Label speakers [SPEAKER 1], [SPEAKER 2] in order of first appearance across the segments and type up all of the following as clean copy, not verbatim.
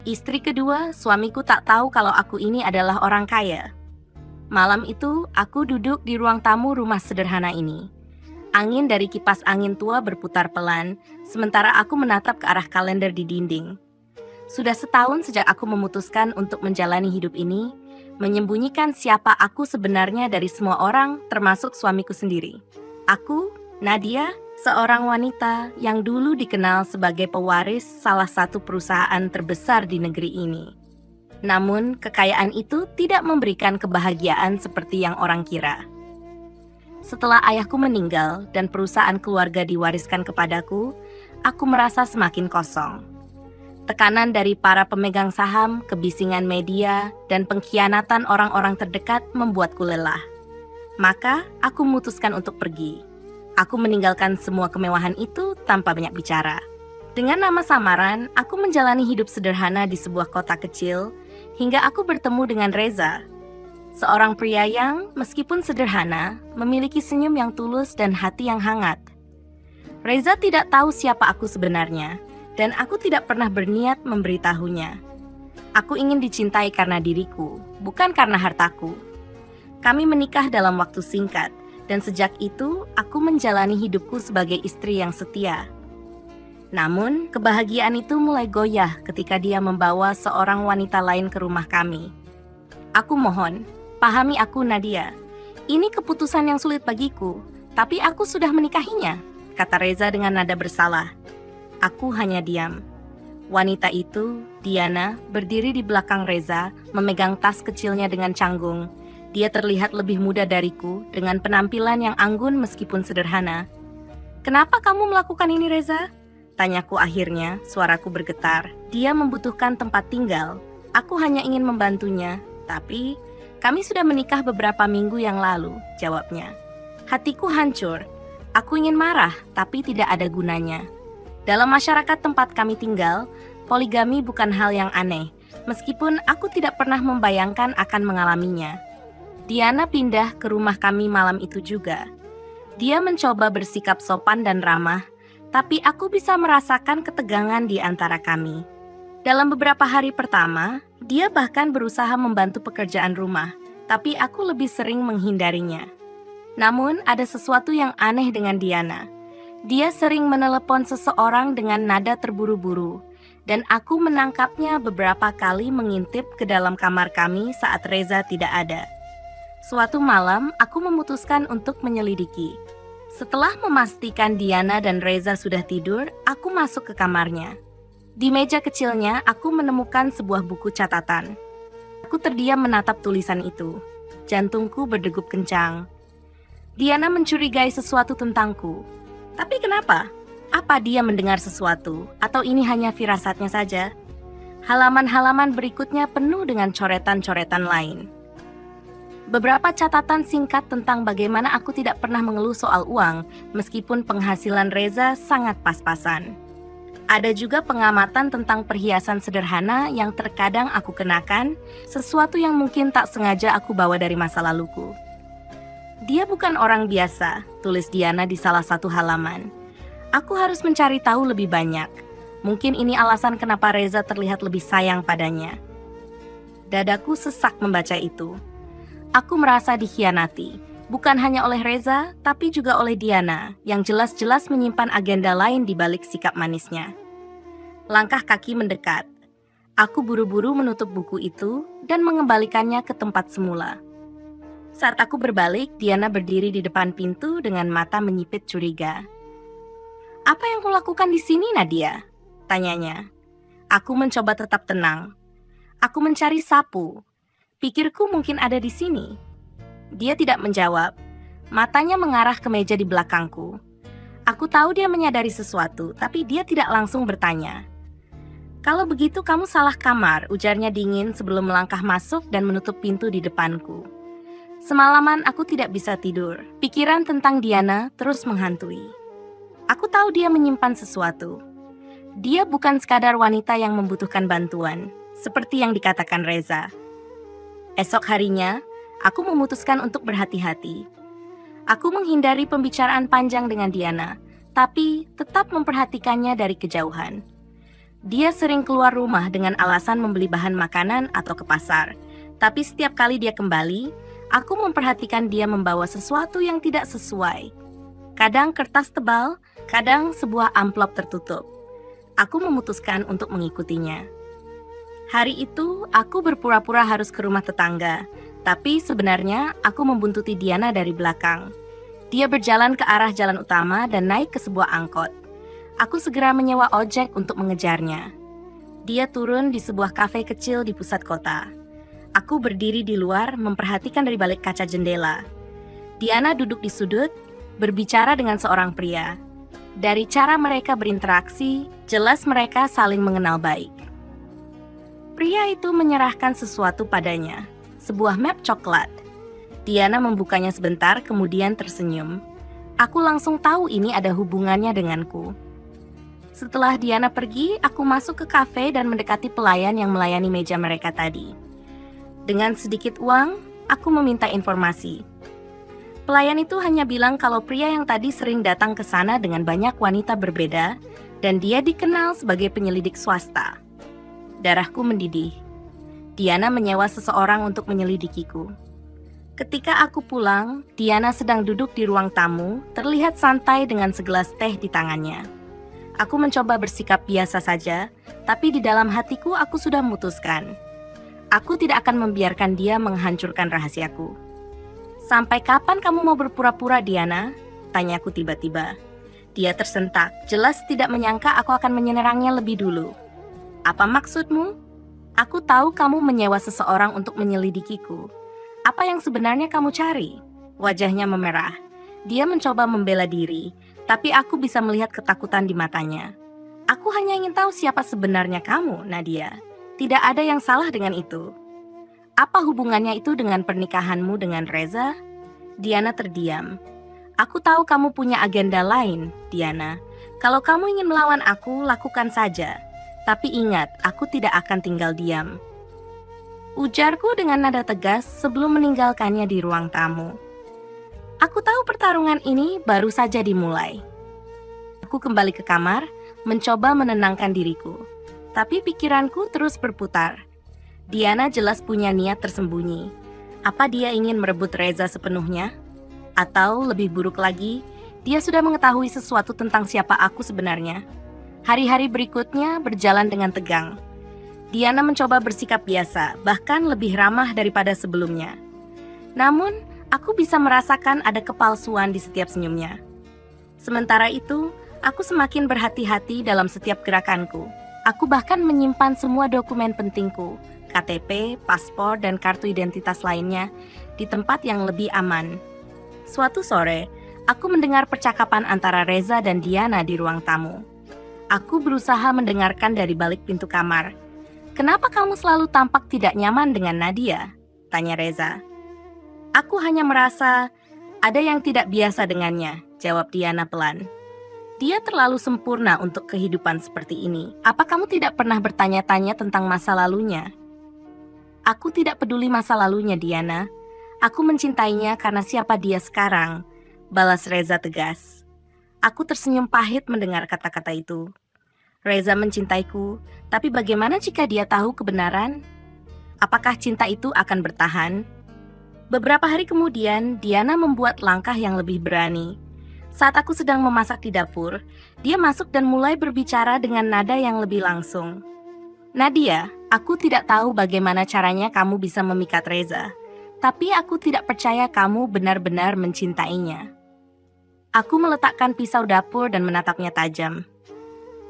[SPEAKER 1] Istri kedua, suamiku tak tahu kalau aku ini adalah orang kaya. Malam itu, aku duduk di ruang tamu rumah sederhana ini. Angin dari kipas angin tua berputar pelan, sementara aku menatap ke arah kalender di dinding. Sudah setahun sejak aku memutuskan untuk menjalani hidup ini, menyembunyikan siapa aku sebenarnya dari semua orang, termasuk suamiku sendiri. Aku, Nadia, seorang wanita yang dulu dikenal sebagai pewaris salah satu perusahaan terbesar di negeri ini. Namun, kekayaan itu tidak memberikan kebahagiaan seperti yang orang kira. Setelah ayahku meninggal dan perusahaan keluarga diwariskan kepadaku, aku merasa semakin kosong. Tekanan dari para pemegang saham, kebisingan media, dan pengkhianatan orang-orang terdekat membuatku lelah. Maka, aku memutuskan untuk pergi. Aku meninggalkan semua kemewahan itu tanpa banyak bicara. Dengan nama samaran, aku menjalani hidup sederhana di sebuah kota kecil, hingga aku bertemu dengan Reza. Seorang pria yang, meskipun sederhana, memiliki senyum yang tulus dan hati yang hangat. Reza tidak tahu siapa aku sebenarnya, dan aku tidak pernah berniat memberitahunya. Aku ingin dicintai karena diriku, bukan karena hartaku. Kami menikah dalam waktu singkat, dan sejak itu aku menjalani hidupku sebagai istri yang setia. Namun, kebahagiaan itu mulai goyah ketika dia membawa seorang wanita lain ke rumah kami. Aku mohon, pahami aku Nadia. Ini keputusan yang sulit bagiku, tapi aku sudah menikahinya, kata Reza dengan nada bersalah. Aku hanya diam. Wanita itu, Diana, berdiri di belakang Reza, memegang tas kecilnya dengan canggung. Dia terlihat lebih muda dariku, dengan penampilan yang anggun meskipun sederhana. "Kenapa kamu melakukan ini, Reza?" tanyaku akhirnya, suaraku bergetar. Dia membutuhkan tempat tinggal. Aku hanya ingin membantunya, tapi kami sudah menikah beberapa minggu yang lalu, jawabnya. Hatiku hancur. Aku ingin marah, tapi tidak ada gunanya. Dalam masyarakat tempat kami tinggal, poligami bukan hal yang aneh, meskipun aku tidak pernah membayangkan akan mengalaminya. Diana pindah ke rumah kami malam itu juga. Dia mencoba bersikap sopan dan ramah, tapi aku bisa merasakan ketegangan di antara kami. Dalam beberapa hari pertama, dia bahkan berusaha membantu pekerjaan rumah, tapi aku lebih sering menghindarinya. Namun, ada sesuatu yang aneh dengan Diana. Dia sering menelepon seseorang dengan nada terburu-buru, dan aku menangkapnya beberapa kali mengintip ke dalam kamar kami saat Reza tidak ada. Suatu malam, aku memutuskan untuk menyelidiki. Setelah memastikan Diana dan Reza sudah tidur, aku masuk ke kamarnya. Di meja kecilnya, aku menemukan sebuah buku catatan. Aku terdiam menatap tulisan itu. Jantungku berdegup kencang. Diana mencurigai sesuatu tentangku. Tapi kenapa? Apa dia mendengar sesuatu? Atau ini hanya firasatnya saja? Halaman-halaman berikutnya penuh dengan coretan-coretan lain. Beberapa catatan singkat tentang bagaimana aku tidak pernah mengeluh soal uang, meskipun penghasilan Reza sangat pas-pasan. Ada juga pengamatan tentang perhiasan sederhana yang terkadang aku kenakan, sesuatu yang mungkin tak sengaja aku bawa dari masa laluku. Dia bukan orang biasa, tulis Diana di salah satu halaman. Aku harus mencari tahu lebih banyak. Mungkin ini alasan kenapa Reza terlihat lebih sayang padanya. Dadaku sesak membaca itu. Aku merasa dikhianati, bukan hanya oleh Reza, tapi juga oleh Diana, yang jelas-jelas menyimpan agenda lain di balik sikap manisnya. Langkah kaki mendekat. Aku buru-buru menutup buku itu dan mengembalikannya ke tempat semula. Saat aku berbalik, Diana berdiri di depan pintu dengan mata menyipit curiga. "Apa yang kau lakukan di sini, Nadia?" tanyanya. Aku mencoba tetap tenang. Aku mencari sapu. Pikirku mungkin ada di sini. Dia tidak menjawab. Matanya mengarah ke meja di belakangku. Aku tahu dia menyadari sesuatu, tapi dia tidak langsung bertanya. "Kalau begitu kamu salah kamar," ujarnya dingin sebelum melangkah masuk dan menutup pintu di depanku. Semalaman aku tidak bisa tidur. Pikiran tentang Diana terus menghantui. Aku tahu dia menyimpan sesuatu. Dia bukan sekadar wanita yang membutuhkan bantuan, seperti yang dikatakan Reza. Esok harinya, aku memutuskan untuk berhati-hati. Aku menghindari pembicaraan panjang dengan Diana, tapi tetap memperhatikannya dari kejauhan. Dia sering keluar rumah dengan alasan membeli bahan makanan atau ke pasar. Tapi setiap kali dia kembali, aku memperhatikan dia membawa sesuatu yang tidak sesuai. Kadang kertas tebal, kadang sebuah amplop tertutup. Aku memutuskan untuk mengikutinya. Hari itu, aku berpura-pura harus ke rumah tetangga. Tapi sebenarnya, aku membuntuti Diana dari belakang. Dia berjalan ke arah jalan utama dan naik ke sebuah angkot. Aku segera menyewa ojek untuk mengejarnya. Dia turun di sebuah kafe kecil di pusat kota. Aku berdiri di luar memperhatikan dari balik kaca jendela. Diana duduk di sudut, berbicara dengan seorang pria. Dari cara mereka berinteraksi, jelas mereka saling mengenal baik. Pria itu menyerahkan sesuatu padanya, sebuah map coklat. Diana membukanya sebentar, kemudian tersenyum. Aku langsung tahu ini ada hubungannya denganku. Setelah Diana pergi, aku masuk ke kafe dan mendekati pelayan yang melayani meja mereka tadi. Dengan sedikit uang, aku meminta informasi. Pelayan itu hanya bilang kalau pria yang tadi sering datang ke sana dengan banyak wanita berbeda dan dia dikenal sebagai penyelidik swasta. Darahku mendidih. Diana menyewa seseorang untuk menyelidikiku. Ketika aku pulang, Diana sedang duduk di ruang tamu, terlihat santai dengan segelas teh di tangannya. Aku mencoba bersikap biasa saja, tapi di dalam hatiku aku sudah memutuskan. Aku tidak akan membiarkan dia menghancurkan rahasiaku. Sampai kapan kamu mau berpura-pura, Diana? Tanyaku tiba-tiba. Dia tersentak, jelas tidak menyangka aku akan menyerangnya lebih dulu. Apa maksudmu? Aku tahu kamu menyewa seseorang untuk menyelidikiku. Apa yang sebenarnya kamu cari? Wajahnya memerah. Dia mencoba membela diri, tapi aku bisa melihat ketakutan di matanya. Aku hanya ingin tahu siapa sebenarnya kamu, Nadia. Tidak ada yang salah dengan itu. Apa hubungannya itu dengan pernikahanmu dengan Reza? Diana terdiam. Aku tahu kamu punya agenda lain, Diana. Kalau kamu ingin melawan aku, lakukan saja. Tapi ingat, aku tidak akan tinggal diam. Ujarku dengan nada tegas sebelum meninggalkannya di ruang tamu. Aku tahu pertarungan ini baru saja dimulai. Aku kembali ke kamar, mencoba menenangkan diriku. Tapi pikiranku terus berputar. Diana jelas punya niat tersembunyi. Apa dia ingin merebut Reza sepenuhnya? Atau lebih buruk lagi, dia sudah mengetahui sesuatu tentang siapa aku sebenarnya. Hari-hari berikutnya berjalan dengan tegang. Diana mencoba bersikap biasa, bahkan lebih ramah daripada sebelumnya. Namun, aku bisa merasakan ada kepalsuan di setiap senyumnya. Sementara itu, aku semakin berhati-hati dalam setiap gerakanku. Aku bahkan menyimpan semua dokumen pentingku, KTP, paspor, dan kartu identitas lainnya di tempat yang lebih aman. Suatu sore, aku mendengar percakapan antara Reza dan Diana di ruang tamu. Aku berusaha mendengarkan dari balik pintu kamar. Kenapa kamu selalu tampak tidak nyaman dengan Nadia? Tanya Reza. Aku hanya merasa ada yang tidak biasa dengannya, jawab Diana pelan. Dia terlalu sempurna untuk kehidupan seperti ini. Apa kamu tidak pernah bertanya-tanya tentang masa lalunya? Aku tidak peduli masa lalunya, Diana. Aku mencintainya karena siapa dia sekarang, balas Reza tegas. Aku tersenyum pahit mendengar kata-kata itu. Reza mencintaiku, tapi bagaimana jika dia tahu kebenaran? Apakah cinta itu akan bertahan? Beberapa hari kemudian, Diana membuat langkah yang lebih berani. Saat aku sedang memasak di dapur, dia masuk dan mulai berbicara dengan nada yang lebih langsung. Nadia, aku tidak tahu bagaimana caranya kamu bisa memikat Reza, tapi aku tidak percaya kamu benar-benar mencintainya. Aku meletakkan pisau dapur dan menatapnya tajam.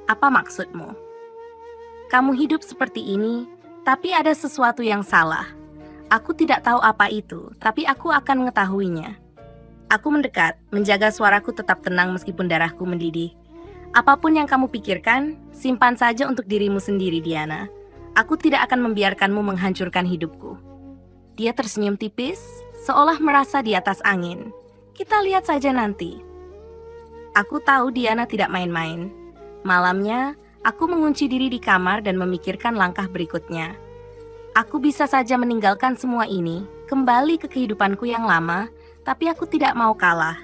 [SPEAKER 1] Apa maksudmu? Kamu hidup seperti ini, tapi ada sesuatu yang salah. Aku tidak tahu apa itu, tapi aku akan mengetahuinya. Aku mendekat, menjaga suaraku tetap tenang meskipun darahku mendidih. Apapun yang kamu pikirkan, simpan saja untuk dirimu sendiri, Diana. Aku tidak akan membiarkanmu menghancurkan hidupku. Dia tersenyum tipis, seolah merasa di atas angin. Kita lihat saja nanti. Aku tahu Diana tidak main-main. Malamnya, aku mengunci diri di kamar dan memikirkan langkah berikutnya. Aku bisa saja meninggalkan semua ini, kembali ke kehidupanku yang lama, tapi aku tidak mau kalah.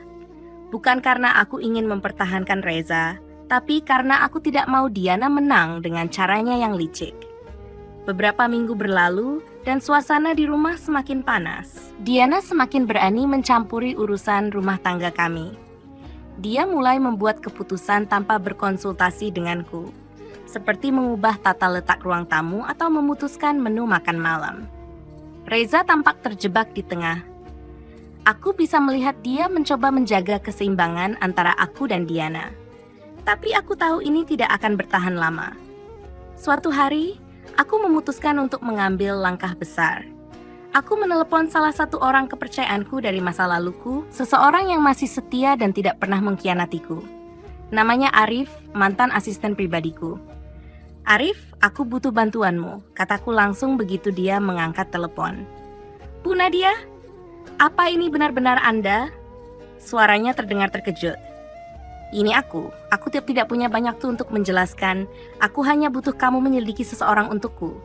[SPEAKER 1] Bukan karena aku ingin mempertahankan Reza, Tapi karena aku tidak mau Diana menang dengan caranya yang licik. Beberapa minggu berlalu dan suasana di rumah semakin panas. Diana semakin berani mencampuri urusan rumah tangga kami. Dia mulai membuat keputusan tanpa berkonsultasi denganku, seperti mengubah tata letak ruang tamu atau memutuskan menu makan malam. Reza tampak terjebak di tengah. Aku bisa melihat dia mencoba menjaga keseimbangan antara aku dan Diana. Tapi aku tahu ini tidak akan bertahan lama. Suatu hari, aku memutuskan untuk mengambil langkah besar. Aku menelepon salah satu orang kepercayaanku dari masa laluku, seseorang yang masih setia dan tidak pernah mengkhianatiku. Namanya Arif, mantan asisten pribadiku. "Arif, aku butuh bantuanmu," kataku langsung begitu dia mengangkat telepon. "Bu Nadia, apa ini benar-benar Anda?" Suaranya terdengar terkejut. "Ini aku tidak punya banyak waktu untuk menjelaskan. Aku hanya butuh kamu menyelidiki seseorang untukku."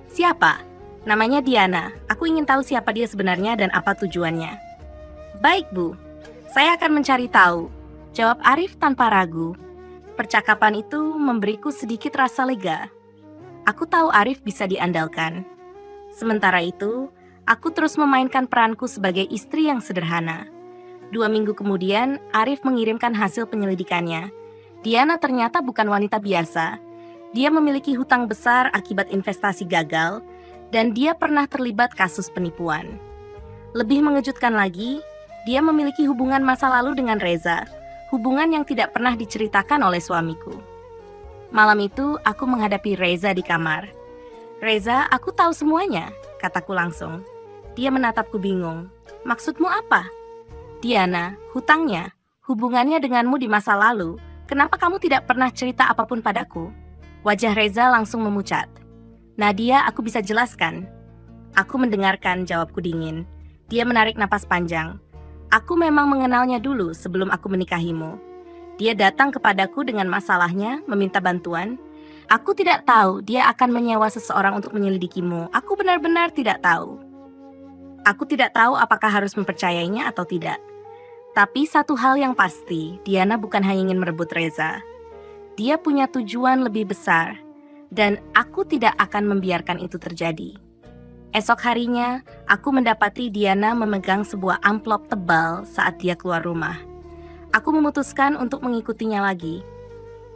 [SPEAKER 1] "Siapa?" "Namanya Diana. Aku ingin tahu siapa dia sebenarnya dan apa tujuannya." "Baik, Bu. Saya akan mencari tahu," jawab Arif tanpa ragu. Percakapan itu memberiku sedikit rasa lega. Aku tahu Arif bisa diandalkan. Sementara itu, aku terus memainkan peranku sebagai istri yang sederhana. 2 minggu kemudian, Arif mengirimkan hasil penyelidikannya. Diana ternyata bukan wanita biasa. Dia memiliki hutang besar akibat investasi gagal, dan dia pernah terlibat kasus penipuan. Lebih mengejutkan lagi, dia memiliki hubungan masa lalu dengan Reza, hubungan yang tidak pernah diceritakan oleh suamiku. Malam itu, aku menghadapi Reza di kamar. "Reza, aku tahu semuanya," kataku langsung. Dia menatapku bingung. "Maksudmu apa?" "Diana, hutangnya, hubungannya denganmu di masa lalu. Kenapa kamu tidak pernah cerita apapun padaku?" Wajah Reza langsung memucat. "Nadia, aku bisa jelaskan." Aku mendengarkan, jawabku dingin. Dia menarik napas panjang. "Aku memang mengenalnya dulu sebelum aku menikahimu. Dia datang kepadaku dengan masalahnya, meminta bantuan. Aku tidak tahu dia akan menyewa seseorang untuk menyelidikimu. Aku benar-benar tidak tahu. Aku tidak tahu apakah harus mempercayainya atau tidak. Tapi satu hal yang pasti, Diana bukan hanya ingin merebut Reza. Dia punya tujuan lebih besar. Dan aku tidak akan membiarkan itu terjadi." Esok harinya, aku mendapati Diana memegang sebuah amplop tebal saat dia keluar rumah. Aku memutuskan untuk mengikutinya lagi.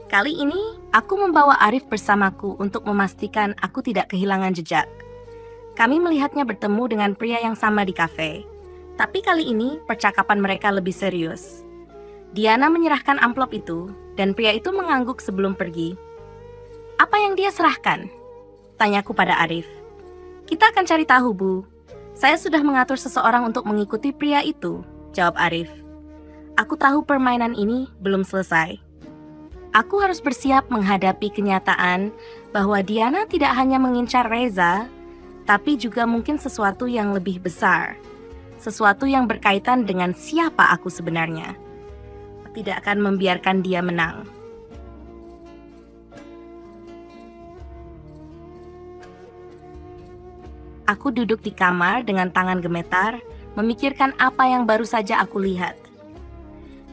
[SPEAKER 1] Kali ini, aku membawa Arif bersamaku untuk memastikan aku tidak kehilangan jejak. Kami melihatnya bertemu dengan pria yang sama di kafe. Tapi kali ini, percakapan mereka lebih serius. Diana menyerahkan amplop itu, dan pria itu mengangguk sebelum pergi. "Apa yang dia serahkan?" tanyaku pada Arif. "Kita akan cari tahu, Bu. Saya sudah mengatur seseorang untuk mengikuti pria itu," jawab Arif. Aku tahu permainan ini belum selesai. Aku harus bersiap menghadapi kenyataan bahwa Diana tidak hanya mengincar Reza, tapi juga mungkin sesuatu yang lebih besar. Sesuatu yang berkaitan dengan siapa aku sebenarnya. Tidak akan membiarkan dia menang. Aku duduk di kamar dengan tangan gemetar, memikirkan apa yang baru saja aku lihat.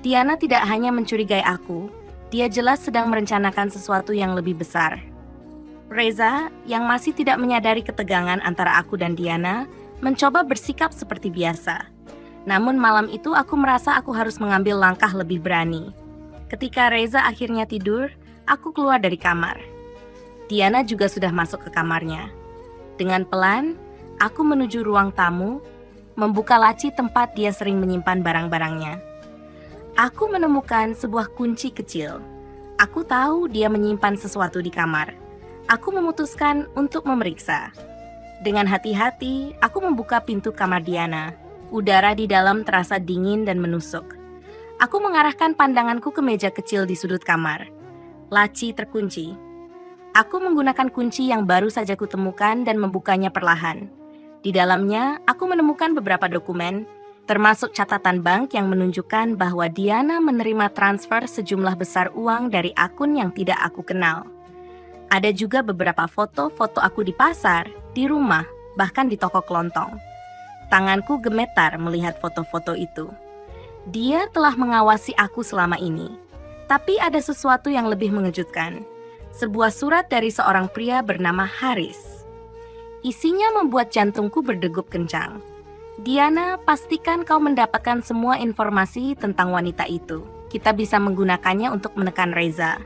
[SPEAKER 1] Diana tidak hanya mencurigai aku, dia jelas sedang merencanakan sesuatu yang lebih besar. Reza, yang masih tidak menyadari ketegangan antara aku dan Diana, mencoba bersikap seperti biasa. Namun malam itu aku merasa aku harus mengambil langkah lebih berani. Ketika Reza akhirnya tidur, aku keluar dari kamar. Diana juga sudah masuk ke kamarnya. Dengan pelan, aku menuju ruang tamu, membuka laci tempat dia sering menyimpan barang-barangnya. Aku menemukan sebuah kunci kecil. Aku tahu dia menyimpan sesuatu di kamar. Aku memutuskan untuk memeriksa. Dengan hati-hati, aku membuka pintu kamar Diana. Udara di dalam terasa dingin dan menusuk. Aku mengarahkan pandanganku ke meja kecil di sudut kamar. Laci terkunci. Aku menggunakan kunci yang baru saja kutemukan dan membukanya perlahan. Di dalamnya, aku menemukan beberapa dokumen, termasuk catatan bank yang menunjukkan bahwa Diana menerima transfer sejumlah besar uang dari akun yang tidak aku kenal. Ada juga beberapa foto-foto aku di pasar, di rumah, bahkan di toko kelontong. Tanganku gemetar melihat foto-foto itu. Dia telah mengawasi aku selama ini. Tapi ada sesuatu yang lebih mengejutkan. Sebuah surat dari seorang pria bernama Haris. Isinya membuat jantungku berdegup kencang. Diana, pastikan kau mendapatkan semua informasi tentang wanita itu. Kita bisa menggunakannya untuk menekan Reza.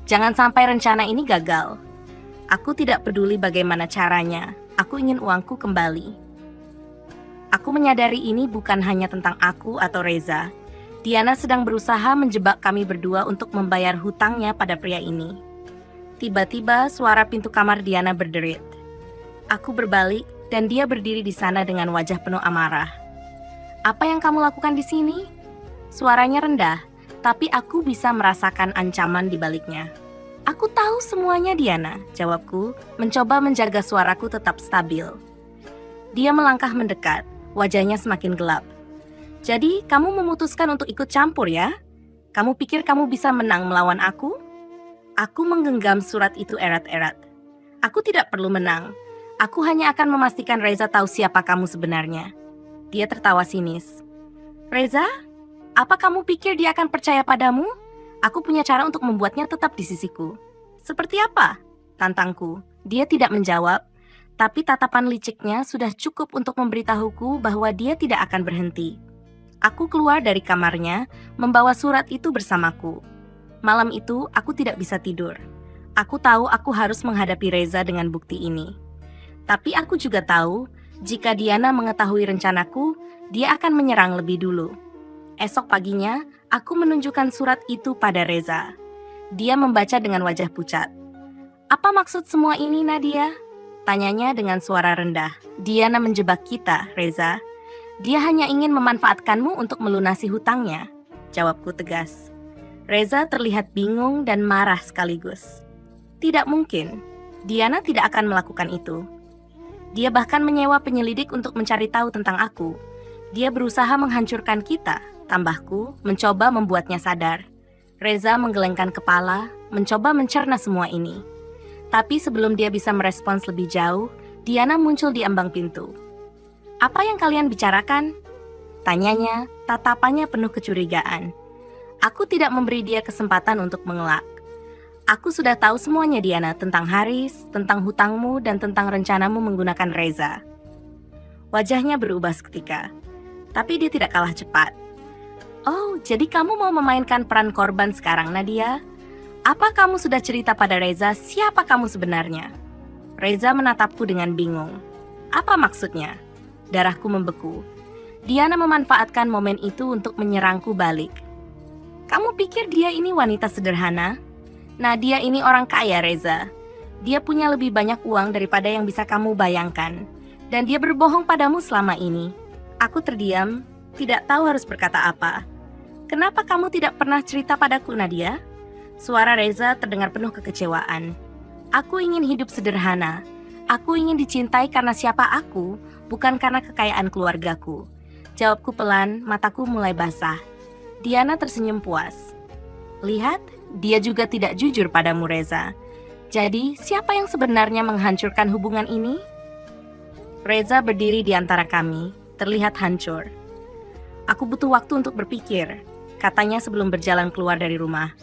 [SPEAKER 1] Jangan sampai rencana ini gagal. Aku tidak peduli bagaimana caranya. Aku ingin uangku kembali. Aku menyadari ini bukan hanya tentang aku atau Reza. Diana sedang berusaha menjebak kami berdua untuk membayar hutangnya pada pria ini. Tiba-tiba suara pintu kamar Diana berderit. Aku berbalik dan dia berdiri di sana dengan wajah penuh amarah. Apa yang kamu lakukan di sini? Suaranya rendah, tapi aku bisa merasakan ancaman di baliknya. Aku tahu semuanya, Diana, jawabku, mencoba menjaga suaraku tetap stabil. Dia melangkah mendekat, wajahnya semakin gelap. Jadi, kamu memutuskan untuk ikut campur ya? Kamu pikir kamu bisa menang melawan aku? Aku menggenggam surat itu erat-erat. Aku tidak perlu menang. Aku hanya akan memastikan Reza tahu siapa kamu sebenarnya. Dia tertawa sinis. Reza? Apa kamu pikir dia akan percaya padamu? Aku punya cara untuk membuatnya tetap di sisiku. Seperti apa? Tantangku. Dia tidak menjawab, tapi tatapan liciknya sudah cukup untuk memberitahuku bahwa dia tidak akan berhenti. Aku keluar dari kamarnya, membawa surat itu bersamaku. Malam itu, aku tidak bisa tidur. Aku tahu aku harus menghadapi Reza dengan bukti ini. Tapi aku juga tahu, jika Diana mengetahui rencanaku, dia akan menyerang lebih dulu. Esok paginya, aku menunjukkan surat itu pada Reza. Dia membaca dengan wajah pucat. Apa maksud semua ini, Nadia? Tanyanya dengan suara rendah. Diana menjebak kita, Reza. Dia hanya ingin memanfaatkanmu untuk melunasi hutangnya, jawabku tegas. Reza terlihat bingung dan marah sekaligus. Tidak mungkin, Diana tidak akan melakukan itu. Dia bahkan menyewa penyelidik untuk mencari tahu tentang aku. Dia berusaha menghancurkan kita, tambahku, mencoba membuatnya sadar. Reza menggelengkan kepala, mencoba mencerna semua ini. Tapi sebelum dia bisa merespons lebih jauh, Diana muncul di ambang pintu. Apa yang kalian bicarakan? Tanyanya, tatapannya penuh kecurigaan. Aku tidak memberi dia kesempatan untuk mengelak. Aku sudah tahu semuanya, Diana, tentang Haris, tentang hutangmu, dan tentang rencanamu menggunakan Reza. Wajahnya berubah seketika, tapi dia tidak kalah cepat. Oh, jadi kamu mau memainkan peran korban sekarang, Nadia? Apa kamu sudah cerita pada Reza siapa kamu sebenarnya? Reza menatapku dengan bingung. Apa maksudnya? Darahku membeku. Diana memanfaatkan momen itu untuk menyerangku balik. Kamu pikir dia ini wanita sederhana? Nah, dia ini orang kaya, Reza. Dia punya lebih banyak uang daripada yang bisa kamu bayangkan. Dan dia berbohong padamu selama ini. Aku terdiam, tidak tahu harus berkata apa. Kenapa kamu tidak pernah cerita padaku, Nadia? Suara Reza terdengar penuh kekecewaan. Aku ingin hidup sederhana. Aku ingin dicintai karena siapa aku, bukan karena kekayaan keluargaku. Jawabku pelan, mataku mulai basah. Diana tersenyum puas. Lihat, dia juga tidak jujur padamu, Reza. Jadi, siapa yang sebenarnya menghancurkan hubungan ini? Reza berdiri di antara kami, terlihat hancur. Aku butuh waktu untuk berpikir, katanya sebelum berjalan keluar dari rumah.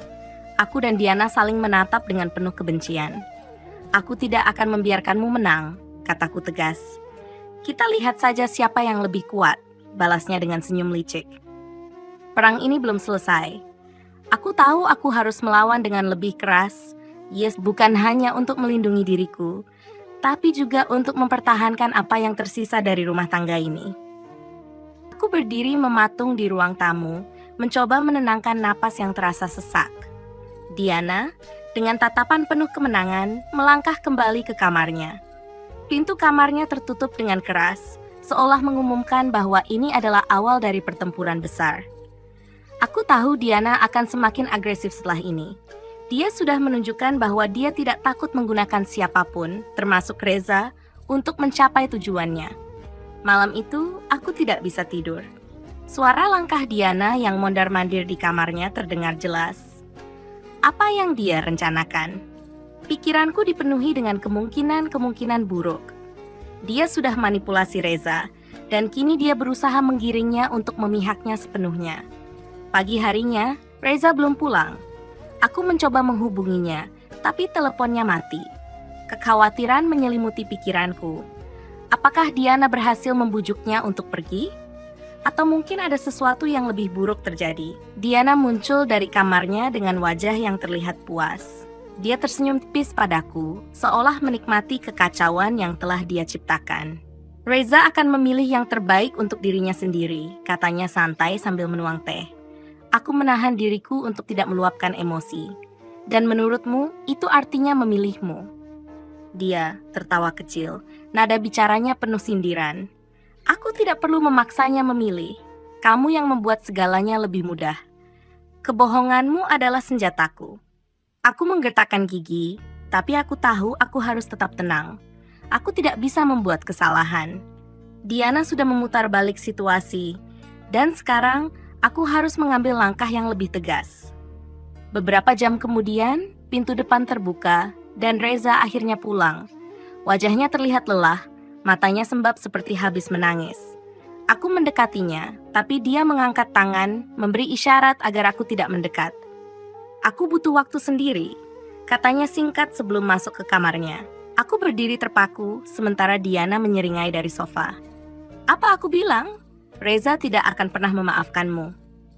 [SPEAKER 1] Aku dan Diana saling menatap dengan penuh kebencian. Aku tidak akan membiarkanmu menang, kataku tegas. Kita lihat saja siapa yang lebih kuat, balasnya dengan senyum licik. Perang ini belum selesai. Aku tahu aku harus melawan dengan lebih keras, yes, bukan hanya untuk melindungi diriku, tapi juga untuk mempertahankan apa yang tersisa dari rumah tangga ini. Aku berdiri mematung di ruang tamu, mencoba menenangkan napas yang terasa sesak. Diana, dengan tatapan penuh kemenangan, melangkah kembali ke kamarnya. Pintu kamarnya tertutup dengan keras, seolah mengumumkan bahwa ini adalah awal dari pertempuran besar. Aku tahu Diana akan semakin agresif setelah ini. Dia sudah menunjukkan bahwa dia tidak takut menggunakan siapapun, termasuk Reza, untuk mencapai tujuannya. Malam itu, aku tidak bisa tidur. Suara langkah Diana yang mondar-mandir di kamarnya terdengar jelas. Apa yang dia rencanakan? Pikiranku dipenuhi dengan kemungkinan-kemungkinan buruk. Dia sudah manipulasi Reza, dan kini dia berusaha menggiringnya untuk memihaknya sepenuhnya. Pagi harinya, Reza belum pulang. Aku mencoba menghubunginya, tapi teleponnya mati. Kekhawatiran menyelimuti pikiranku. Apakah Diana berhasil membujuknya untuk pergi? Atau mungkin ada sesuatu yang lebih buruk terjadi? Diana muncul dari kamarnya dengan wajah yang terlihat puas. Dia tersenyum tipis padaku, seolah menikmati kekacauan yang telah dia ciptakan. Reza akan memilih yang terbaik untuk dirinya sendiri, katanya santai sambil menuang teh. Aku menahan diriku untuk tidak meluapkan emosi. Dan menurutmu, itu artinya memilihmu? Dia tertawa kecil, nada bicaranya penuh sindiran. Aku tidak perlu memaksanya memilih. Kamu yang membuat segalanya lebih mudah. Kebohonganmu adalah senjataku. Aku menggertakkan gigi, tapi aku tahu aku harus tetap tenang. Aku tidak bisa membuat kesalahan. Diana sudah memutar balik situasi, dan sekarang aku harus mengambil langkah yang lebih tegas. Beberapa jam kemudian, pintu depan terbuka, dan Reza akhirnya pulang. Wajahnya terlihat lelah, matanya sembab seperti habis menangis. Aku mendekatinya, tapi dia mengangkat tangan, memberi isyarat agar aku tidak mendekat. Aku butuh waktu sendiri, katanya singkat sebelum masuk ke kamarnya. Aku berdiri terpaku, sementara Diana menyeringai dari sofa. Apa aku bilang? Reza tidak akan pernah memaafkanmu.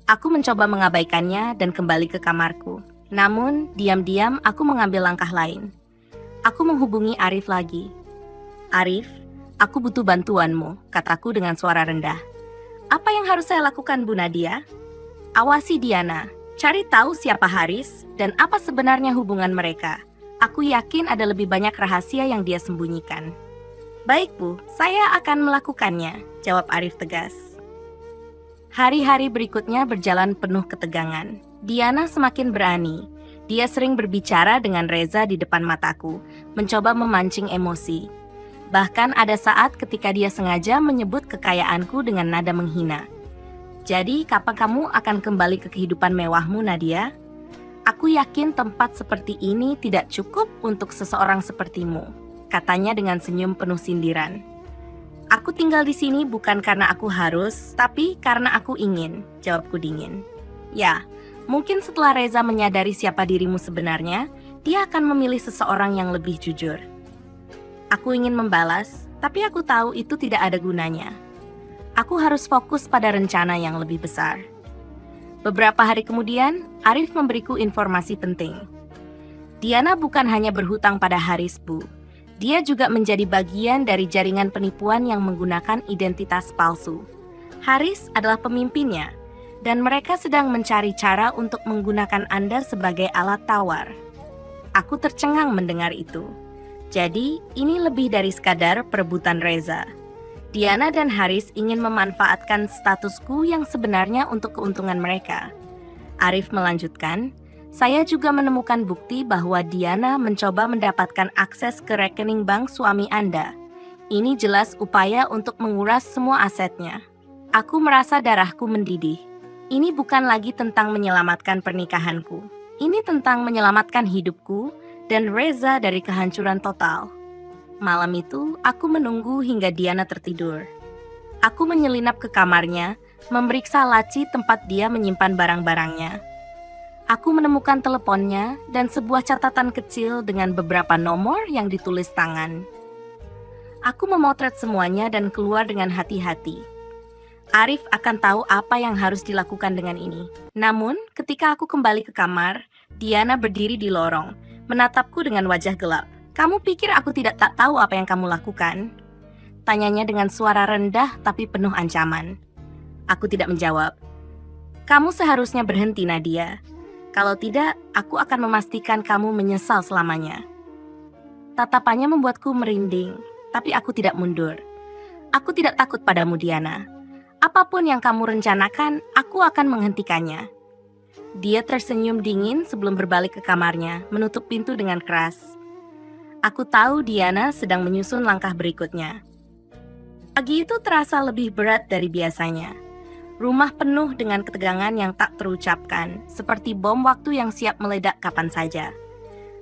[SPEAKER 1] Aku mencoba mengabaikannya dan kembali ke kamarku. Namun, diam-diam aku mengambil langkah lain. Aku menghubungi Arif lagi. Arif, aku butuh bantuanmu, kataku dengan suara rendah. Apa yang harus saya lakukan, Bu Nadia? Awasi Diana, cari tahu siapa Haris dan apa sebenarnya hubungan mereka. Aku yakin ada lebih banyak rahasia yang dia sembunyikan. Baik, Bu, saya akan melakukannya, jawab Arif tegas. Hari-hari berikutnya berjalan penuh ketegangan. Diana semakin berani. Dia sering berbicara dengan Reza di depan mataku, mencoba memancing emosi. Bahkan ada saat ketika dia sengaja menyebut kekayaanku dengan nada menghina. Jadi, kapan kamu akan kembali ke kehidupan mewahmu, Nadia? Aku yakin tempat seperti ini tidak cukup untuk seseorang sepertimu, katanya dengan senyum penuh sindiran. Aku tinggal di sini bukan karena aku harus, tapi karena aku ingin, jawabku dingin. Ya, mungkin setelah Reza menyadari siapa dirimu sebenarnya, dia akan memilih seseorang yang lebih jujur. Aku ingin membalas, tapi aku tahu itu tidak ada gunanya. Aku harus fokus pada rencana yang lebih besar. Beberapa hari kemudian, Arif memberiku informasi penting. Diana bukan hanya berhutang pada Haris, Bu. Dia juga menjadi bagian dari jaringan penipuan yang menggunakan identitas palsu. Haris adalah pemimpinnya, dan mereka sedang mencari cara untuk menggunakan Anda sebagai alat tawar. Aku tercengang mendengar itu. Jadi, ini lebih dari sekadar perebutan Reza. Diana dan Haris ingin memanfaatkan statusku yang sebenarnya untuk keuntungan mereka. Arif melanjutkan, saya juga menemukan bukti bahwa Diana mencoba mendapatkan akses ke rekening bank suami Anda. Ini jelas upaya untuk menguras semua asetnya. Aku merasa darahku mendidih. Ini bukan lagi tentang menyelamatkan pernikahanku. Ini tentang menyelamatkan hidupku dan Reza dari kehancuran total. Malam itu, aku menunggu hingga Diana tertidur. Aku menyelinap ke kamarnya, memeriksa laci tempat dia menyimpan barang-barangnya. Aku menemukan teleponnya dan sebuah catatan kecil dengan beberapa nomor yang ditulis tangan. Aku memotret semuanya dan keluar dengan hati-hati. Arif akan tahu apa yang harus dilakukan dengan ini. Namun, ketika aku kembali ke kamar, Diana berdiri di lorong, menatapku dengan wajah gelap. Kamu pikir aku tak tahu apa yang kamu lakukan? Tanyanya dengan suara rendah tapi penuh ancaman. Aku tidak menjawab. Kamu seharusnya berhenti, Nadia. Kalau tidak, aku akan memastikan kamu menyesal selamanya. Tatapannya membuatku merinding, tapi aku tidak mundur. Aku tidak takut padamu, Diana. Apapun yang kamu rencanakan, aku akan menghentikannya. Dia tersenyum dingin sebelum berbalik ke kamarnya, menutup pintu dengan keras. Aku tahu Diana sedang menyusun langkah berikutnya. Pagi itu terasa lebih berat dari biasanya. Rumah penuh dengan ketegangan yang tak terucapkan, seperti bom waktu yang siap meledak kapan saja.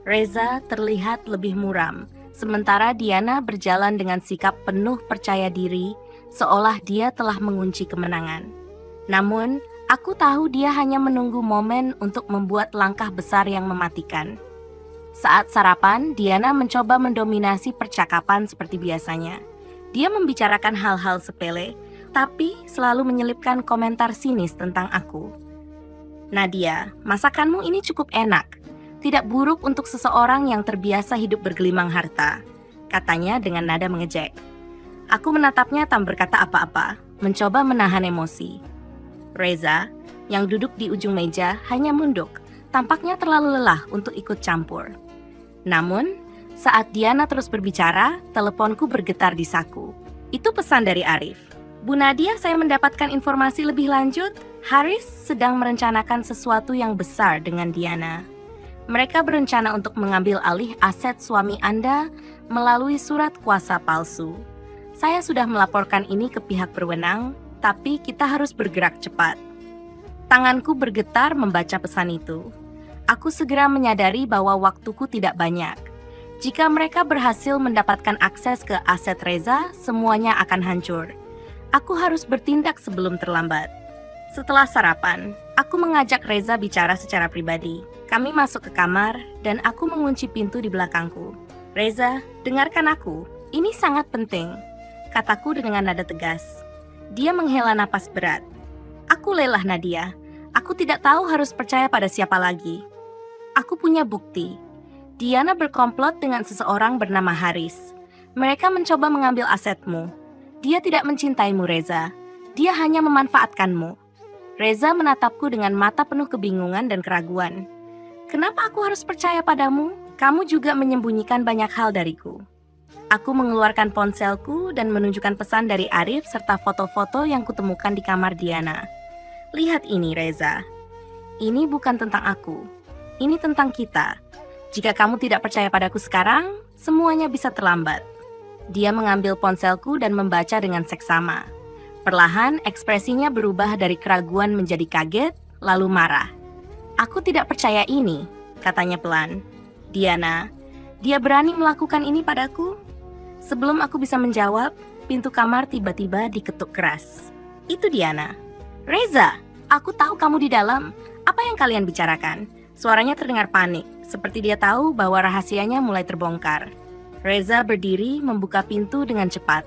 [SPEAKER 1] Reza terlihat lebih muram, sementara Diana berjalan dengan sikap penuh percaya diri, seolah dia telah mengunci kemenangan. Namun, Aku tahu dia hanya menunggu momen untuk membuat langkah besar yang mematikan. Saat sarapan, Diana mencoba mendominasi percakapan seperti biasanya. Dia membicarakan hal-hal sepele, tapi selalu menyelipkan komentar sinis tentang aku. Nadia, masakanmu ini cukup enak. Tidak buruk untuk seseorang yang terbiasa hidup bergelimang harta, katanya dengan nada mengejek. Aku menatapnya tanpa berkata apa-apa, mencoba menahan emosi. Reza, yang duduk di ujung meja, hanya munduk. Tampaknya terlalu lelah untuk ikut campur. Namun, saat Diana terus berbicara, teleponku bergetar di saku. Itu pesan dari Arif. Bu Nadia, saya mendapatkan informasi lebih lanjut. Haris sedang merencanakan sesuatu yang besar dengan Diana. Mereka berencana untuk mengambil alih aset suami Anda melalui surat kuasa palsu. Saya sudah melaporkan ini ke pihak berwenang, tapi kita harus bergerak cepat. Tanganku bergetar membaca pesan itu. Aku segera menyadari bahwa waktuku tidak banyak. Jika mereka berhasil mendapatkan akses ke aset Reza, semuanya akan hancur. Aku harus bertindak sebelum terlambat. Setelah sarapan, aku mengajak Reza bicara secara pribadi. Kami masuk ke kamar dan aku mengunci pintu di belakangku. Reza, dengarkan aku. Ini sangat penting, kataku dengan nada tegas. Dia menghela napas berat. Aku lelah, Nadia. Aku tidak tahu harus percaya pada siapa lagi. Aku punya bukti. Diana berkomplot dengan seseorang bernama Haris. Mereka mencoba mengambil asetmu. Dia tidak mencintaimu, Reza. Dia hanya memanfaatkanmu. Reza menatapku dengan mata penuh kebingungan dan keraguan. Kenapa aku harus percaya padamu? Kamu juga menyembunyikan banyak hal dariku. Aku mengeluarkan ponselku dan menunjukkan pesan dari Arif serta foto-foto yang kutemukan di kamar Diana. Lihat ini, Reza. Ini bukan tentang aku. Ini tentang kita. Jika kamu tidak percaya padaku sekarang, semuanya bisa terlambat. Dia mengambil ponselku dan membaca dengan seksama. Perlahan, ekspresinya berubah dari keraguan menjadi kaget, lalu marah. Aku tidak percaya ini, katanya pelan. Diana, dia berani melakukan ini padaku? Sebelum aku bisa menjawab, pintu kamar tiba-tiba diketuk keras. Itu Diana. Reza, aku tahu kamu di dalam. Apa yang kalian bicarakan? Suaranya terdengar panik, seperti dia tahu bahwa rahasianya mulai terbongkar. Reza berdiri membuka pintu dengan cepat.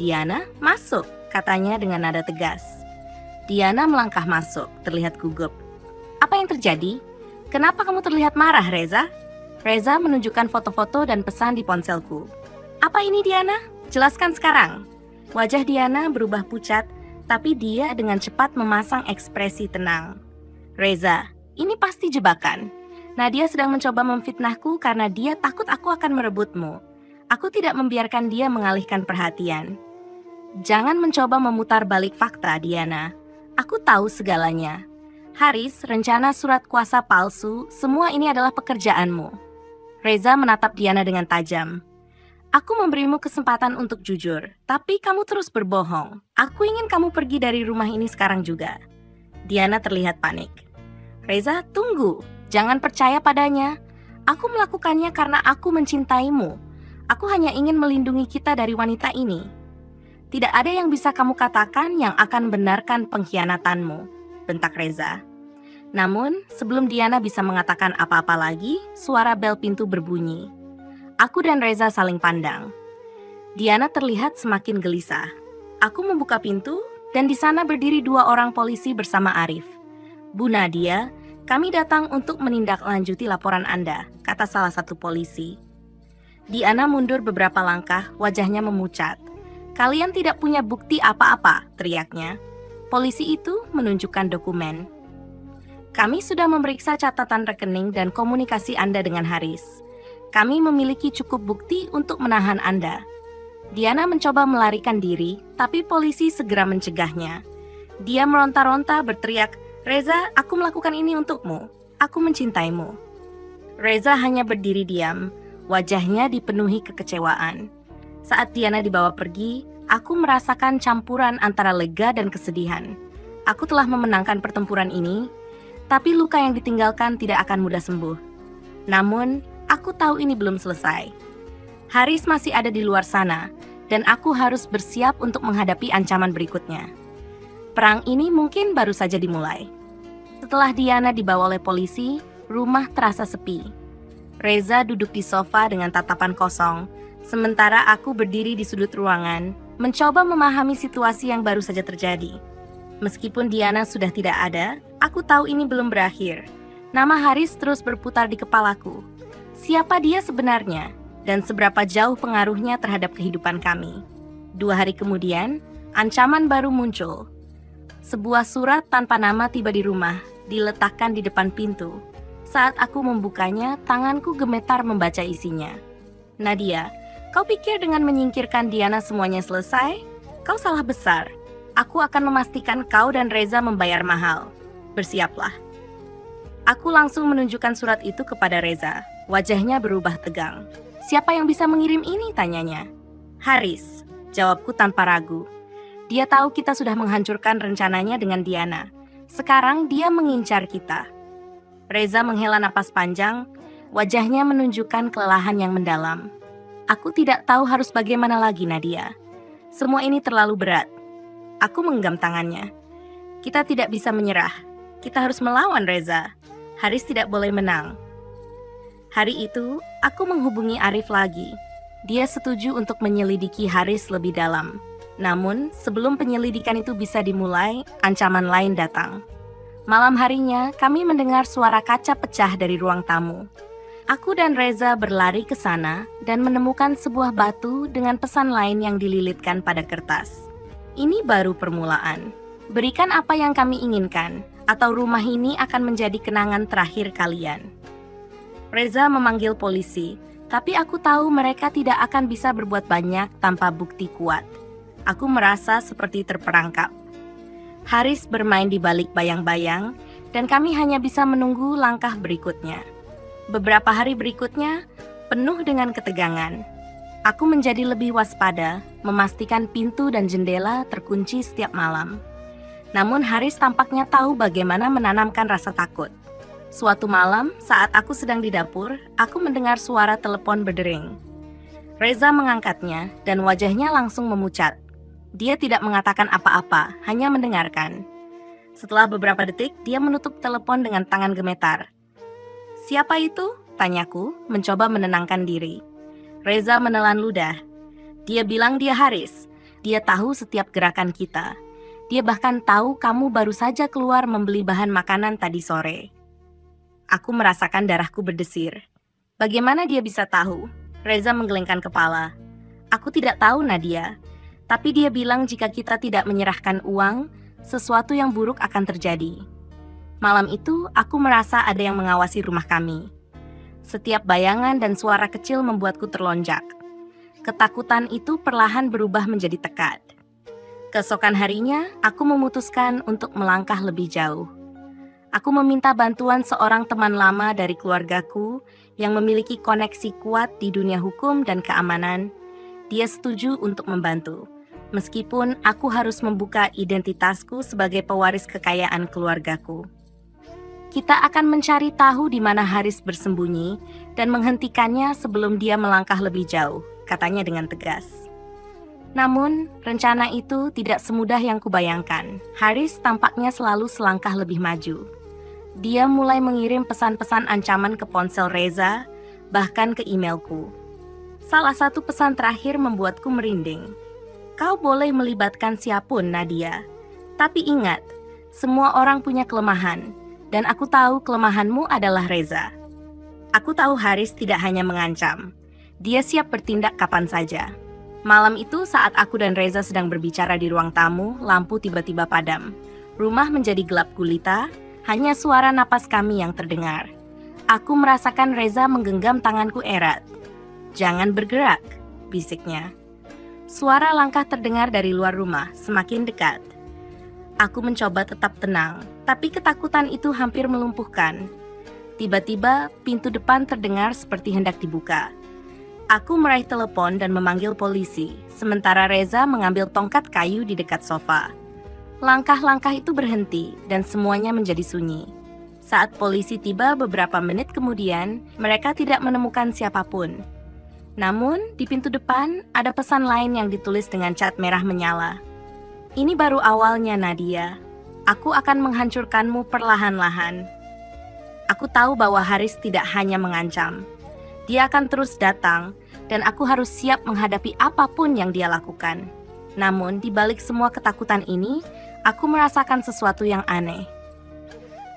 [SPEAKER 1] Diana, masuk, katanya dengan nada tegas. Diana melangkah masuk, terlihat gugup. Apa yang terjadi? Kenapa kamu terlihat marah, Reza? Reza menunjukkan foto-foto dan pesan di ponselku. Apa ini, Diana? Jelaskan sekarang. Wajah Diana berubah pucat, tapi dia dengan cepat memasang ekspresi tenang. Reza, ini pasti jebakan. Nadia sedang mencoba memfitnahku karena dia takut aku akan merebutmu. Aku tidak membiarkan dia mengalihkan perhatian. Jangan mencoba memutar balik fakta, Diana. Aku tahu segalanya. Haris, rencana surat kuasa palsu, semua ini adalah pekerjaanmu. Reza menatap Diana dengan tajam. Aku memberimu kesempatan untuk jujur, tapi kamu terus berbohong. Aku ingin kamu pergi dari rumah ini sekarang juga. Diana terlihat panik. Reza, tunggu. Jangan percaya padanya. Aku melakukannya karena aku mencintaimu. Aku hanya ingin melindungi kita dari wanita ini. Tidak ada yang bisa kamu katakan yang akan benarkan pengkhianatanmu, bentak Reza. Namun, sebelum Diana bisa mengatakan apa-apa lagi, suara bel pintu berbunyi. Aku dan Reza saling pandang. Diana terlihat semakin gelisah. Aku membuka pintu dan di sana berdiri 2 orang polisi bersama Arif. Bu Nadia, kami datang untuk menindaklanjuti laporan Anda, kata salah satu polisi. Diana mundur beberapa langkah, wajahnya memucat. Kalian tidak punya bukti apa-apa, teriaknya. Polisi itu menunjukkan dokumen. Kami sudah memeriksa catatan rekening dan komunikasi Anda dengan Haris. Kami memiliki cukup bukti untuk menahan Anda. Diana mencoba melarikan diri, tapi polisi segera mencegahnya. Dia meronta-ronta berteriak, Reza, aku melakukan ini untukmu. Aku mencintaimu. Reza hanya berdiri diam, wajahnya dipenuhi kekecewaan. Saat Diana dibawa pergi, aku merasakan campuran antara lega dan kesedihan. Aku telah memenangkan pertempuran ini, tapi luka yang ditinggalkan tidak akan mudah sembuh. Namun, aku tahu ini belum selesai. Haris masih ada di luar sana, dan aku harus bersiap untuk menghadapi ancaman berikutnya. Perang ini mungkin baru saja dimulai. Setelah Diana dibawa oleh polisi, rumah terasa sepi. Reza duduk di sofa dengan tatapan kosong, sementara aku berdiri di sudut ruangan, mencoba memahami situasi yang baru saja terjadi. Meskipun Diana sudah tidak ada, aku tahu ini belum berakhir. Nama Haris terus berputar di kepalaku. Siapa dia sebenarnya, dan seberapa jauh pengaruhnya terhadap kehidupan kami? 2 hari kemudian, ancaman baru muncul. Sebuah surat tanpa nama tiba di rumah, diletakkan di depan pintu. Saat aku membukanya, tanganku gemetar membaca isinya. Nadia, kau pikir dengan menyingkirkan Diana semuanya selesai? Kau salah besar. Aku akan memastikan kau dan Reza membayar mahal. Bersiaplah. Aku langsung menunjukkan surat itu kepada Reza. Wajahnya berubah tegang. Siapa yang bisa mengirim ini? Tanyanya. Haris, jawabku tanpa ragu. Dia tahu kita sudah menghancurkan rencananya dengan Diana. Sekarang dia mengincar kita. Reza menghela napas panjang, wajahnya menunjukkan kelelahan yang mendalam. Aku tidak tahu harus bagaimana lagi, Nadia. Semua ini terlalu berat. Aku menggenggam tangannya. Kita tidak bisa menyerah. Kita harus melawan Reza. Haris tidak boleh menang. Hari itu, aku menghubungi Arif lagi. Dia setuju untuk menyelidiki Haris lebih dalam. Namun, sebelum penyelidikan itu bisa dimulai, ancaman lain datang. Malam harinya, kami mendengar suara kaca pecah dari ruang tamu. Aku dan Reza berlari ke sana dan menemukan sebuah batu dengan pesan lain yang dililitkan pada kertas. Ini baru permulaan. Berikan apa yang kami inginkan, atau rumah ini akan menjadi kenangan terakhir kalian. Reza memanggil polisi, tapi aku tahu mereka tidak akan bisa berbuat banyak tanpa bukti kuat. Aku merasa seperti terperangkap. Haris bermain di balik bayang-bayang, dan kami hanya bisa menunggu langkah berikutnya. Beberapa hari berikutnya, penuh dengan ketegangan. Aku menjadi lebih waspada, memastikan pintu dan jendela terkunci setiap malam. Namun Haris tampaknya tahu bagaimana menanamkan rasa takut. Suatu malam, saat aku sedang di dapur, aku mendengar suara telepon berdering. Reza mengangkatnya, dan wajahnya langsung memucat. Dia tidak mengatakan apa-apa, hanya mendengarkan. Setelah beberapa detik, dia menutup telepon dengan tangan gemetar. Siapa itu? Tanyaku, mencoba menenangkan diri. Reza menelan ludah. Dia bilang dia Haris. Dia tahu setiap gerakan kita. Dia bahkan tahu kamu baru saja keluar membeli bahan makanan tadi sore. Aku merasakan darahku berdesir. Bagaimana dia bisa tahu? Reza menggelengkan kepala. Aku tidak tahu, Nadia. Tapi dia bilang jika kita tidak menyerahkan uang, sesuatu yang buruk akan terjadi. Malam itu, aku merasa ada yang mengawasi rumah kami. Setiap bayangan dan suara kecil membuatku terlonjak. Ketakutan itu perlahan berubah menjadi tekad. Keesokan harinya, aku memutuskan untuk melangkah lebih jauh. Aku meminta bantuan seorang teman lama dari keluargaku yang memiliki koneksi kuat di dunia hukum dan keamanan. Dia setuju untuk membantu. Meskipun aku harus membuka identitasku sebagai pewaris kekayaan keluargaku. Kita akan mencari tahu di mana Haris bersembunyi dan menghentikannya sebelum dia melangkah lebih jauh, katanya dengan tegas. Namun, rencana itu tidak semudah yang kubayangkan. Haris tampaknya selalu selangkah lebih maju. Dia mulai mengirim pesan-pesan ancaman ke ponsel Reza, bahkan ke emailku. Salah satu pesan terakhir membuatku merinding. Kau boleh melibatkan siapapun, Nadia. Tapi ingat, semua orang punya kelemahan, dan aku tahu kelemahanmu adalah Reza. Aku tahu Haris tidak hanya mengancam. Dia siap bertindak kapan saja. Malam itu saat aku dan Reza sedang berbicara di ruang tamu, lampu tiba-tiba padam. Rumah menjadi gelap gulita, hanya suara napas kami yang terdengar. Aku merasakan Reza menggenggam tanganku erat. Jangan bergerak, bisiknya. Suara langkah terdengar dari luar rumah, semakin dekat. Aku mencoba tetap tenang, tapi ketakutan itu hampir melumpuhkan. Tiba-tiba, pintu depan terdengar seperti hendak dibuka. Aku meraih telepon dan memanggil polisi, sementara Reza mengambil tongkat kayu di dekat sofa. Langkah-langkah itu berhenti, dan semuanya menjadi sunyi. Saat polisi tiba beberapa menit kemudian, mereka tidak menemukan siapapun. Namun, di pintu depan ada pesan lain yang ditulis dengan cat merah menyala. Ini baru awalnya, Nadia. Aku akan menghancurkanmu perlahan-lahan. Aku tahu bahwa Haris tidak hanya mengancam. Dia akan terus datang, dan aku harus siap menghadapi apapun yang dia lakukan. Namun, di balik semua ketakutan ini, aku merasakan sesuatu yang aneh.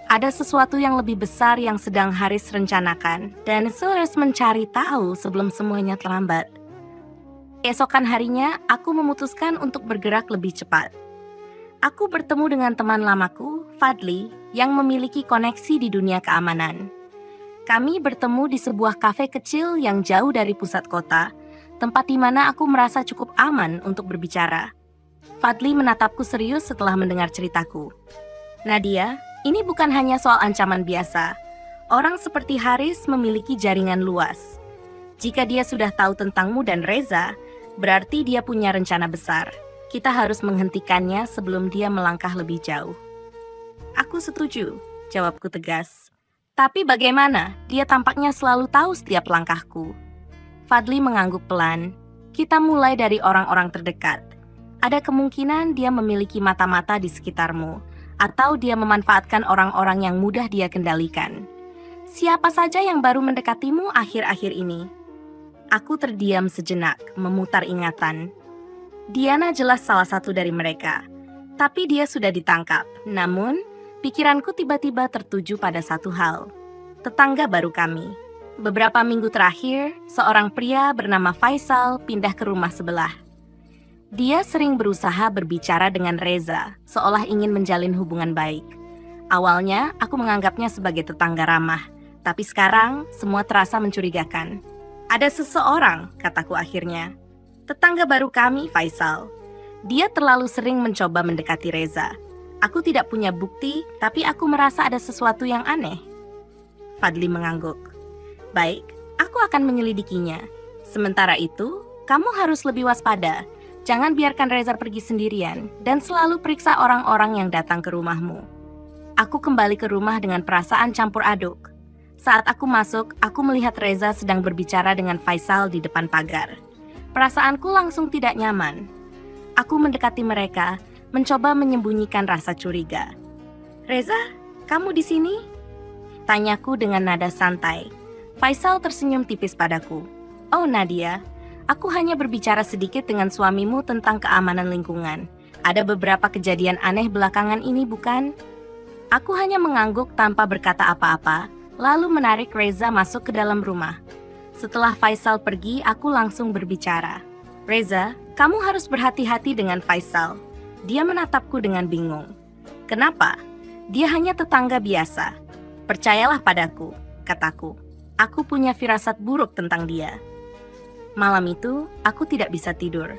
[SPEAKER 1] Ada sesuatu yang lebih besar yang sedang Haris rencanakan, dan saya harus mencari tahu sebelum semuanya terlambat. Keesokan harinya, aku memutuskan untuk bergerak lebih cepat. Aku bertemu dengan teman lamaku, Fadli, yang memiliki koneksi di dunia keamanan. Kami bertemu di sebuah kafe kecil yang jauh dari pusat kota, tempat di mana aku merasa cukup aman untuk berbicara. Fadli menatapku serius setelah mendengar ceritaku. Nadia, ini bukan hanya soal ancaman biasa. Orang seperti Haris memiliki jaringan luas. Jika dia sudah tahu tentangmu dan Reza, berarti dia punya rencana besar. Kita harus menghentikannya sebelum dia melangkah lebih jauh. Aku setuju, jawabku tegas. Tapi bagaimana? Dia tampaknya selalu tahu setiap langkahku. Fadli mengangguk pelan. Kita mulai dari orang-orang terdekat. Ada kemungkinan dia memiliki mata-mata di sekitarmu, atau dia memanfaatkan orang-orang yang mudah dia kendalikan. Siapa saja yang baru mendekatimu akhir-akhir ini? Aku terdiam sejenak, memutar ingatan. Diana jelas salah satu dari mereka, tapi dia sudah ditangkap. Namun, pikiranku tiba-tiba tertuju pada satu hal. Tetangga baru kami. Beberapa minggu terakhir, seorang pria bernama Faisal pindah ke rumah sebelah. Dia sering berusaha berbicara dengan Reza, seolah ingin menjalin hubungan baik. Awalnya, aku menganggapnya sebagai tetangga ramah, tapi sekarang semua terasa mencurigakan. Ada seseorang, kataku akhirnya. Tetangga baru kami, Faisal. Dia terlalu sering mencoba mendekati Reza. Aku tidak punya bukti, tapi aku merasa ada sesuatu yang aneh. Fadli mengangguk. Baik, aku akan menyelidikinya. Sementara itu, kamu harus lebih waspada. Jangan biarkan Reza pergi sendirian, dan selalu periksa orang-orang yang datang ke rumahmu. Aku kembali ke rumah dengan perasaan campur aduk. Saat aku masuk, aku melihat Reza sedang berbicara dengan Faisal di depan pagar. Perasaanku langsung tidak nyaman. Aku mendekati mereka, mencoba menyembunyikan rasa curiga. Reza, kamu di sini? Tanyaku dengan nada santai. Faisal tersenyum tipis padaku. Oh Nadia, aku hanya berbicara sedikit dengan suamimu tentang keamanan lingkungan. Ada beberapa kejadian aneh belakangan ini, bukan? Aku hanya mengangguk tanpa berkata apa-apa, lalu menarik Reza masuk ke dalam rumah. Setelah Faisal pergi, aku langsung berbicara. Reza, kamu harus berhati-hati dengan Faisal. Dia menatapku dengan bingung. Kenapa? Dia hanya tetangga biasa. Percayalah padaku, kataku. Aku punya firasat buruk tentang dia. Malam itu, aku tidak bisa tidur.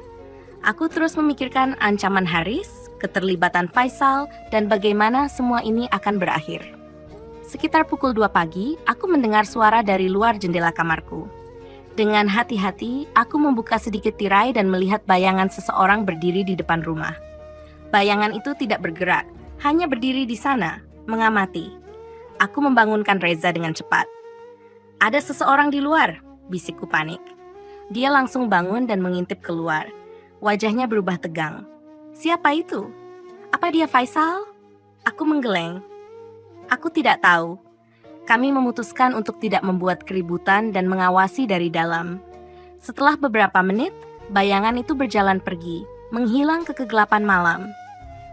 [SPEAKER 1] Aku terus memikirkan ancaman Haris, keterlibatan Faisal, dan bagaimana semua ini akan berakhir. Sekitar pukul 2 pagi, aku mendengar suara dari luar jendela kamarku. Dengan hati-hati, aku membuka sedikit tirai dan melihat bayangan seseorang berdiri di depan rumah. Bayangan itu tidak bergerak, hanya berdiri di sana, mengamati. Aku membangunkan Reza dengan cepat. Ada seseorang di luar, bisikku panik. Dia langsung bangun dan mengintip keluar. Wajahnya berubah tegang. Siapa itu? Apa dia Faisal? Aku menggeleng. Aku tidak tahu. Kami memutuskan untuk tidak membuat keributan dan mengawasi dari dalam. Setelah beberapa menit, bayangan itu berjalan pergi, menghilang ke kegelapan malam.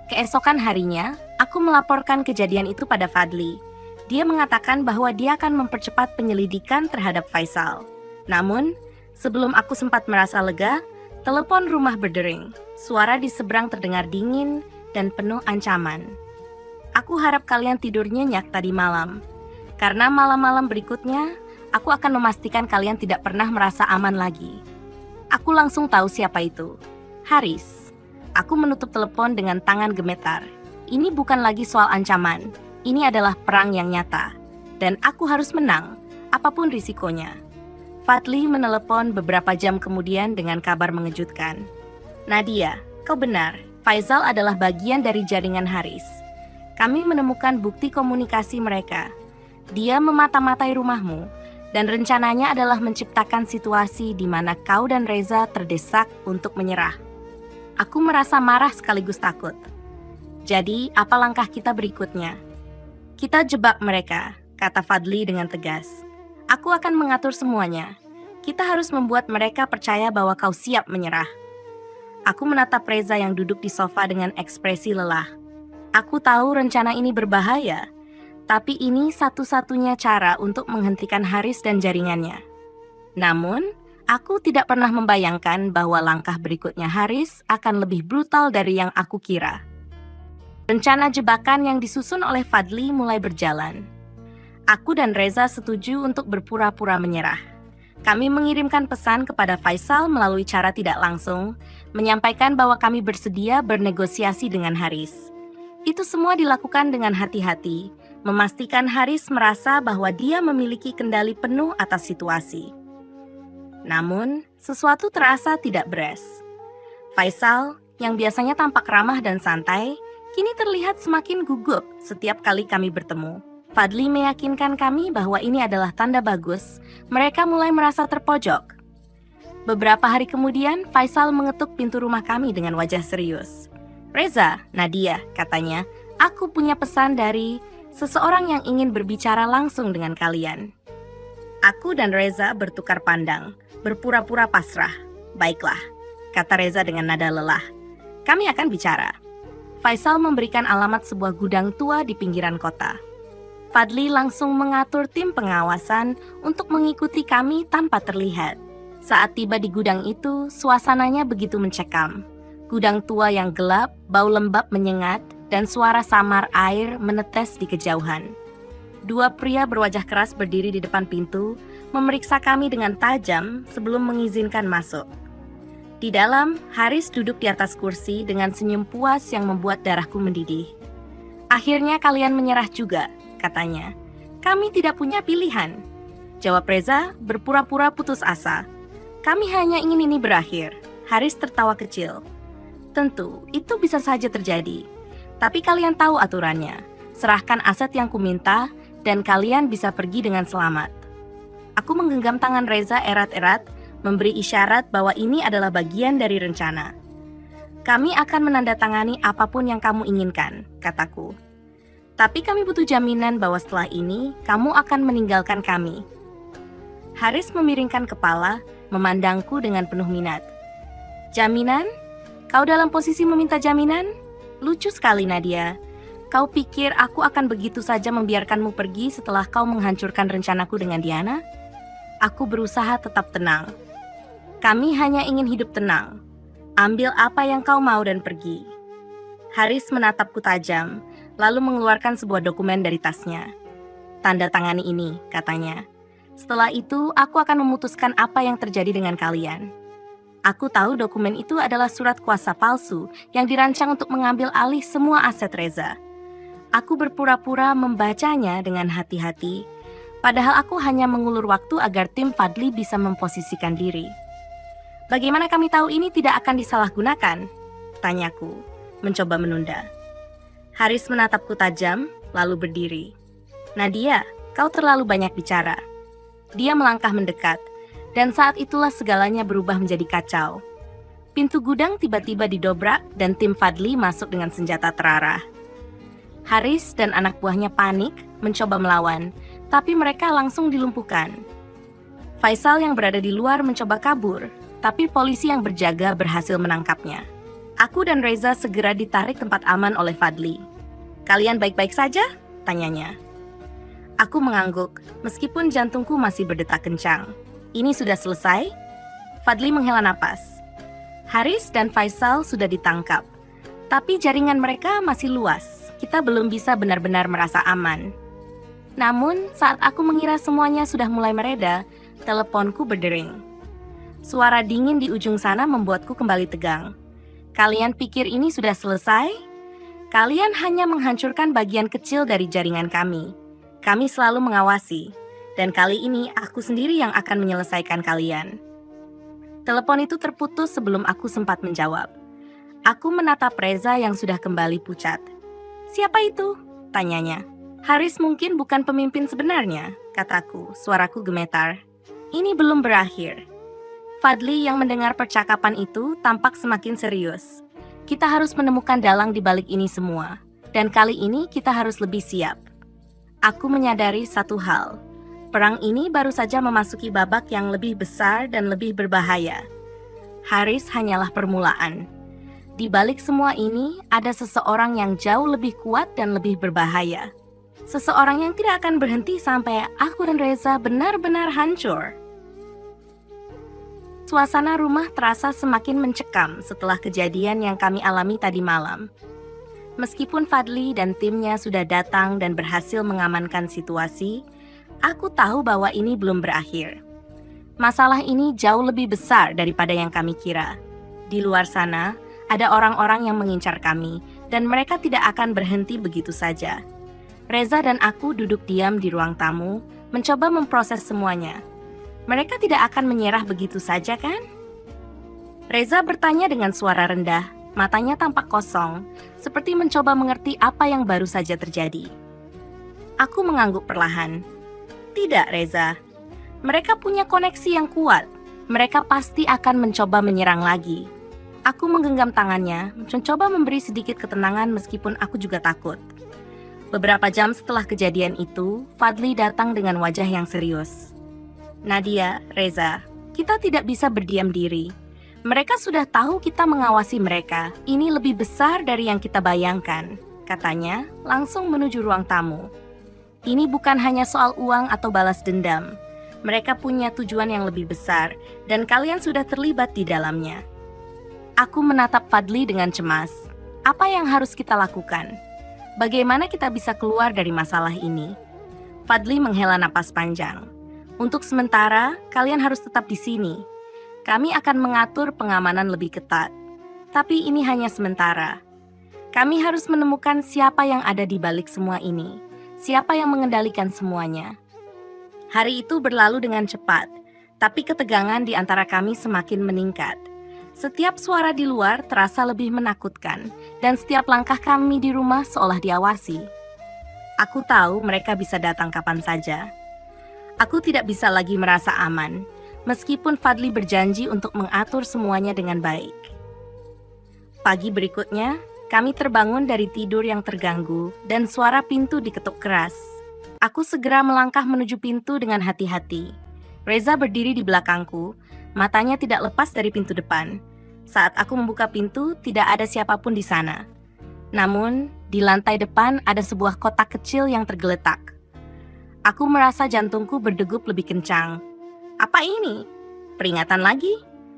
[SPEAKER 1] Keesokan harinya, aku melaporkan kejadian itu pada Fadli. Dia mengatakan bahwa dia akan mempercepat penyelidikan terhadap Faisal. Namun, sebelum aku sempat merasa lega, telepon rumah berdering. Suara di seberang terdengar dingin dan penuh ancaman. Aku harap kalian tidur nyenyak tadi malam. Karena malam-malam berikutnya, aku akan memastikan kalian tidak pernah merasa aman lagi. Aku langsung tahu siapa itu. Haris. Aku menutup telepon dengan tangan gemetar. Ini bukan lagi soal ancaman. Ini adalah perang yang nyata. Dan aku harus menang, apapun risikonya. Fadli menelepon beberapa jam kemudian dengan kabar mengejutkan. Nadia, kau benar. Faisal adalah bagian dari jaringan Haris. Kami menemukan bukti komunikasi mereka. Dia memata-matai rumahmu, dan rencananya adalah menciptakan situasi di mana kau dan Reza terdesak untuk menyerah. Aku merasa marah sekaligus takut. Jadi, apa langkah kita berikutnya? Kita jebak mereka, kata Fadli dengan tegas. Aku akan mengatur semuanya. Kita harus membuat mereka percaya bahwa kau siap menyerah. Aku menatap Reza yang duduk di sofa dengan ekspresi lelah. Aku tahu rencana ini berbahaya, tapi ini satu-satunya cara untuk menghentikan Haris dan jaringannya. Namun, aku tidak pernah membayangkan bahwa langkah berikutnya Haris akan lebih brutal dari yang aku kira. Rencana jebakan yang disusun oleh Fadli mulai berjalan. Aku dan Reza setuju untuk berpura-pura menyerah. Kami mengirimkan pesan kepada Faisal melalui cara tidak langsung, menyampaikan bahwa kami bersedia bernegosiasi dengan Haris. Itu semua dilakukan dengan hati-hati, memastikan Haris merasa bahwa dia memiliki kendali penuh atas situasi. Namun, sesuatu terasa tidak beres. Faisal, yang biasanya tampak ramah dan santai, kini terlihat semakin gugup setiap kali kami bertemu. Fadli meyakinkan kami bahwa ini adalah tanda bagus, mereka mulai merasa terpojok. Beberapa hari kemudian, Faisal mengetuk pintu rumah kami dengan wajah serius. "Reza, Nadia," katanya, "aku punya pesan dari seseorang yang ingin berbicara langsung dengan kalian." Aku dan Reza bertukar pandang, berpura-pura pasrah. "Baiklah," kata Reza dengan nada lelah. "Kami akan bicara." Faisal memberikan alamat sebuah gudang tua di pinggiran kota. Fadli langsung mengatur tim pengawasan untuk mengikuti kami tanpa terlihat. Saat tiba di gudang itu, suasananya begitu mencekam. Gudang tua yang gelap, bau lembab menyengat, dan suara samar air menetes di kejauhan. Dua pria berwajah keras berdiri di depan pintu, memeriksa kami dengan tajam sebelum mengizinkan masuk. Di dalam, Haris duduk di atas kursi dengan senyum puas yang membuat darahku mendidih. "Akhirnya kalian menyerah juga," katanya. "Kami tidak punya pilihan," jawab Reza berpura-pura putus asa. "Kami hanya ingin ini berakhir." Haris tertawa kecil. "Tentu, itu bisa saja terjadi. Tapi kalian tahu aturannya. Serahkan aset yang kuminta dan kalian bisa pergi dengan selamat." Aku menggenggam tangan Reza erat-erat, memberi isyarat bahwa ini adalah bagian dari rencana. "Kami akan menandatangani apapun yang kamu inginkan," kataku. "Tapi kami butuh jaminan bahwa setelah ini, kamu akan meninggalkan kami." Haris memiringkan kepala, memandangku dengan penuh minat. "Jaminan? Kau dalam posisi meminta jaminan? Lucu sekali, Nadia. Kau pikir aku akan begitu saja membiarkanmu pergi setelah kau menghancurkan rencanaku dengan Diana?" Aku berusaha tetap tenang. "Kami hanya ingin hidup tenang. Ambil apa yang kau mau dan pergi." Haris menatapku tajam, lalu mengeluarkan sebuah dokumen dari tasnya. "Tanda tangani ini," katanya. "Setelah itu, aku akan memutuskan apa yang terjadi dengan kalian." Aku tahu dokumen itu adalah surat kuasa palsu yang dirancang untuk mengambil alih semua aset Reza. Aku berpura-pura membacanya dengan hati-hati, padahal aku hanya mengulur waktu agar tim Fadli bisa memposisikan diri. "Bagaimana kami tahu ini tidak akan disalahgunakan?" tanyaku, mencoba menunda. Haris menatapku tajam, lalu berdiri. "Nadia, kau terlalu banyak bicara." Dia melangkah mendekat, dan saat itulah segalanya berubah menjadi kacau. Pintu gudang tiba-tiba didobrak dan tim Fadli masuk dengan senjata terarah. Haris dan anak buahnya panik, mencoba melawan, tapi mereka langsung dilumpuhkan. Faisal yang berada di luar mencoba kabur, tapi polisi yang berjaga berhasil menangkapnya. Aku dan Reza segera ditarik tempat aman oleh Fadli. "Kalian baik-baik saja?" tanyanya. Aku mengangguk, meskipun jantungku masih berdetak kencang. "Ini sudah selesai?" Fadli menghela napas. Haris dan Faisal sudah ditangkap, tapi jaringan mereka masih luas. Kita belum bisa benar-benar merasa aman. Namun, saat aku mengira semuanya sudah mulai mereda, teleponku berdering. Suara dingin di ujung sana membuatku kembali tegang. "Kalian pikir ini sudah selesai? Kalian hanya menghancurkan bagian kecil dari jaringan kami. Kami selalu mengawasi, dan kali ini aku sendiri yang akan menyelesaikan kalian." Telepon itu terputus sebelum aku sempat menjawab. Aku menatap Reza yang sudah kembali pucat. "Siapa itu?" tanyanya. "Haris mungkin bukan pemimpin sebenarnya," kataku, suaraku gemetar. "Ini belum berakhir." Fadli yang mendengar percakapan itu tampak semakin serius. Kita harus menemukan dalang di balik ini semua. Dan kali ini kita harus lebih siap. Aku menyadari satu hal. Perang ini baru saja memasuki babak yang lebih besar dan lebih berbahaya. Haris hanyalah permulaan. Di balik semua ini, ada seseorang yang jauh lebih kuat dan lebih berbahaya. Seseorang yang tidak akan berhenti sampai aku dan Reza benar-benar hancur. Suasana rumah terasa semakin mencekam setelah kejadian yang kami alami tadi malam. Meskipun Fadli dan timnya sudah datang dan berhasil mengamankan situasi, aku tahu bahwa ini belum berakhir. Masalah ini jauh lebih besar daripada yang kami kira. Di luar sana, ada orang-orang yang mengincar kami, dan mereka tidak akan berhenti begitu saja. Reza dan aku duduk diam di ruang tamu, mencoba memproses semuanya. Mereka tidak akan menyerah begitu saja, kan? Reza bertanya dengan suara rendah, matanya tampak kosong, seperti mencoba mengerti apa yang baru saja terjadi. Aku mengangguk perlahan. Tidak, Reza. Mereka punya koneksi yang kuat. Mereka pasti akan mencoba menyerang lagi. Aku menggenggam tangannya, mencoba memberi sedikit ketenangan meskipun aku juga takut. Beberapa jam setelah kejadian itu, Fadli datang dengan wajah yang serius. Nadia, Reza, kita tidak bisa berdiam diri. Mereka sudah tahu kita mengawasi mereka. Ini lebih besar dari yang kita bayangkan, katanya, langsung menuju ruang tamu. Ini bukan hanya soal uang atau balas dendam. Mereka punya tujuan yang lebih besar, dan kalian sudah terlibat di dalamnya. Aku menatap Fadli dengan cemas. Apa yang harus kita lakukan? Bagaimana kita bisa keluar dari masalah ini? Fadli menghela napas panjang. Untuk sementara, kalian harus tetap di sini. Kami akan mengatur pengamanan lebih ketat. Tapi ini hanya sementara. Kami harus menemukan siapa yang ada di balik semua ini. Siapa yang mengendalikan semuanya. Hari itu berlalu dengan cepat, tapi ketegangan di antara kami semakin meningkat. Setiap suara di luar terasa lebih menakutkan, dan setiap langkah kami di rumah seolah diawasi. Aku tahu mereka bisa datang kapan saja. Aku tidak bisa lagi merasa aman, meskipun Fadli berjanji untuk mengatur semuanya dengan baik. Pagi berikutnya, kami terbangun dari tidur yang terganggu, dan suara pintu diketuk keras. Aku segera melangkah menuju pintu dengan hati-hati. Reza berdiri di belakangku, matanya tidak lepas dari pintu depan. Saat aku membuka pintu, tidak ada siapapun di sana. Namun, di lantai depan ada sebuah kotak kecil yang tergeletak. Aku merasa jantungku berdegup lebih kencang. Apa ini? Peringatan lagi?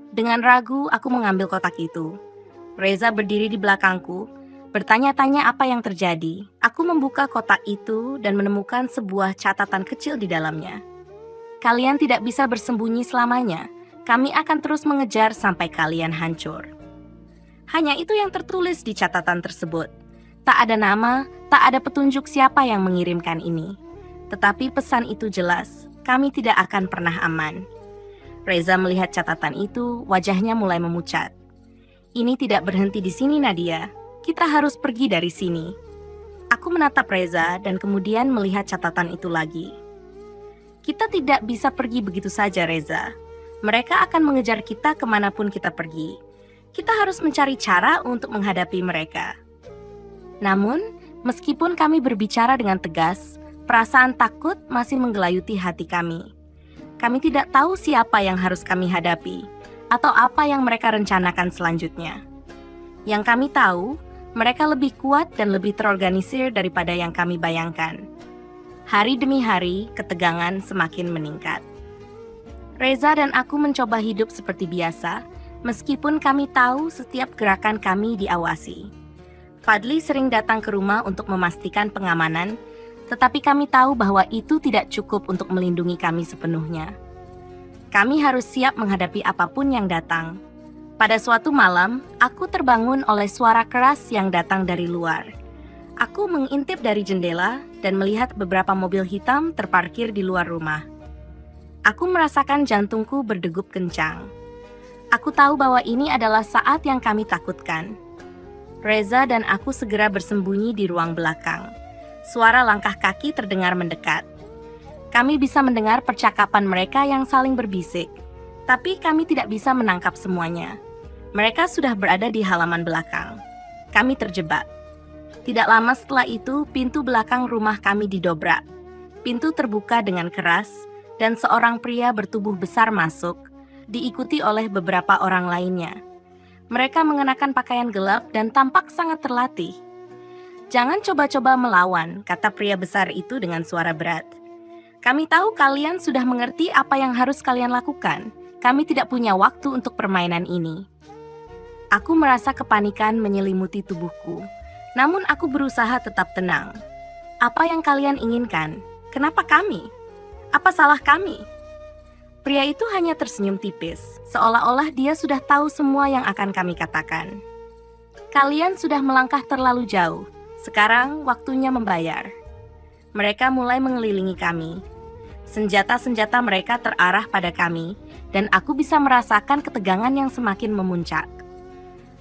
[SPEAKER 1] Dengan ragu, aku mengambil kotak itu. Reza berdiri di belakangku, bertanya-tanya apa yang terjadi. Aku membuka kotak itu dan menemukan sebuah catatan kecil di dalamnya. Kalian tidak bisa bersembunyi selamanya. Kami akan terus mengejar sampai kalian hancur. Hanya itu yang tertulis di catatan tersebut. Tak ada nama, tak ada petunjuk siapa yang mengirimkan ini. Tetapi pesan itu jelas, kami tidak akan pernah aman. Reza melihat catatan itu, wajahnya mulai memucat. Ini tidak berhenti di sini, Nadia. Kita harus pergi dari sini. Aku menatap Reza dan kemudian melihat catatan itu lagi. Kita tidak bisa pergi begitu saja, Reza. Mereka akan mengejar kita kemanapun kita pergi. Kita harus mencari cara untuk menghadapi mereka. Namun, meskipun kami berbicara dengan tegas, perasaan takut masih menggelayuti hati kami. Kami tidak tahu siapa yang harus kami hadapi, atau apa yang mereka rencanakan selanjutnya. Yang kami tahu, mereka lebih kuat dan lebih terorganisir daripada yang kami bayangkan. Hari demi hari, ketegangan semakin meningkat. Reza dan aku mencoba hidup seperti biasa, meskipun kami tahu setiap gerakan kami diawasi. Fadli sering datang ke rumah untuk memastikan pengamanan, tetapi kami tahu bahwa itu tidak cukup untuk melindungi kami sepenuhnya. Kami harus siap menghadapi apapun yang datang. Pada suatu malam, aku terbangun oleh suara keras yang datang dari luar. Aku mengintip dari jendela dan melihat beberapa mobil hitam terparkir di luar rumah. Aku merasakan jantungku berdegup kencang. Aku tahu bahwa ini adalah saat yang kami takutkan. Reza dan aku segera bersembunyi di ruang belakang. Suara langkah kaki terdengar mendekat. Kami bisa mendengar percakapan mereka yang saling berbisik. Tapi kami tidak bisa menangkap semuanya. Mereka sudah berada di halaman belakang. Kami terjebak. Tidak lama setelah itu, pintu belakang rumah kami didobrak. Pintu terbuka dengan keras, dan seorang pria bertubuh besar masuk, diikuti oleh beberapa orang lainnya. Mereka mengenakan pakaian gelap dan tampak sangat terlatih. "Jangan coba-coba melawan," kata pria besar itu dengan suara berat. "Kami tahu kalian sudah mengerti apa yang harus kalian lakukan. Kami tidak punya waktu untuk permainan ini." Aku merasa kepanikan menyelimuti tubuhku, namun aku berusaha tetap tenang. "Apa yang kalian inginkan? Kenapa kami? Apa salah kami?" Pria itu hanya tersenyum tipis, seolah-olah dia sudah tahu semua yang akan kami katakan. "Kalian sudah melangkah terlalu jauh. Sekarang waktunya membayar." Mereka mulai mengelilingi kami. Senjata-senjata mereka terarah pada kami, dan aku bisa merasakan ketegangan yang semakin memuncak.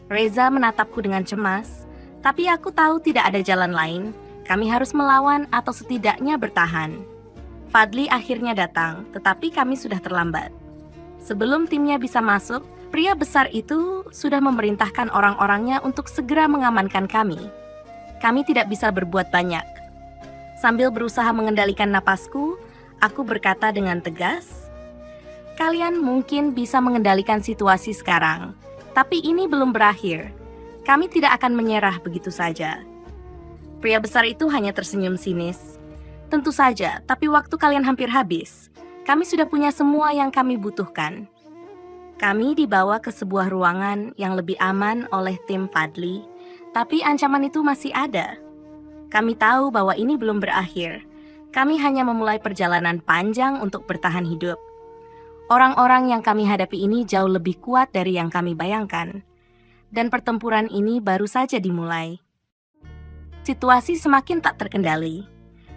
[SPEAKER 1] Reza menatapku dengan cemas, tapi aku tahu tidak ada jalan lain. Kami harus melawan atau setidaknya bertahan. Fadli akhirnya datang, tetapi kami sudah terlambat. Sebelum timnya bisa masuk, pria besar itu sudah memerintahkan orang-orangnya untuk segera mengamankan kami. Kami tidak bisa berbuat banyak. Sambil berusaha mengendalikan napasku, aku berkata dengan tegas, "Kalian mungkin bisa mengendalikan situasi sekarang, tapi ini belum berakhir. Kami tidak akan menyerah begitu saja." Pria besar itu hanya tersenyum sinis. "Tentu saja, tapi waktu kalian hampir habis. Kami sudah punya semua yang kami butuhkan." Kami dibawa ke sebuah ruangan yang lebih aman oleh tim Fadli, tapi ancaman itu masih ada. Kami tahu bahwa ini belum berakhir. Kami hanya memulai perjalanan panjang untuk bertahan hidup. Orang-orang yang kami hadapi ini jauh lebih kuat dari yang kami bayangkan. Dan pertempuran ini baru saja dimulai. Situasi semakin tak terkendali.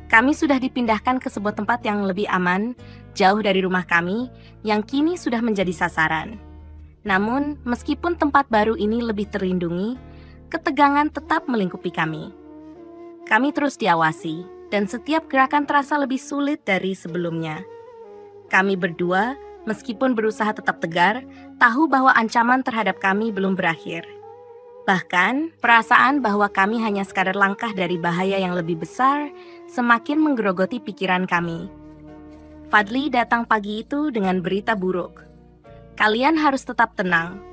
[SPEAKER 1] Kami sudah dipindahkan ke sebuah tempat yang lebih aman, jauh dari rumah kami, yang kini sudah menjadi sasaran. Namun, meskipun tempat baru ini lebih terlindungi, ketegangan tetap melingkupi kami. Kami terus diawasi, dan setiap gerakan terasa lebih sulit dari sebelumnya. Kami berdua, meskipun berusaha tetap tegar, tahu bahwa ancaman terhadap kami belum berakhir. Bahkan, perasaan bahwa kami hanya sekadar langkah dari bahaya yang lebih besar semakin menggerogoti pikiran kami. Fadli datang pagi itu dengan berita buruk. "Kalian harus tetap tenang.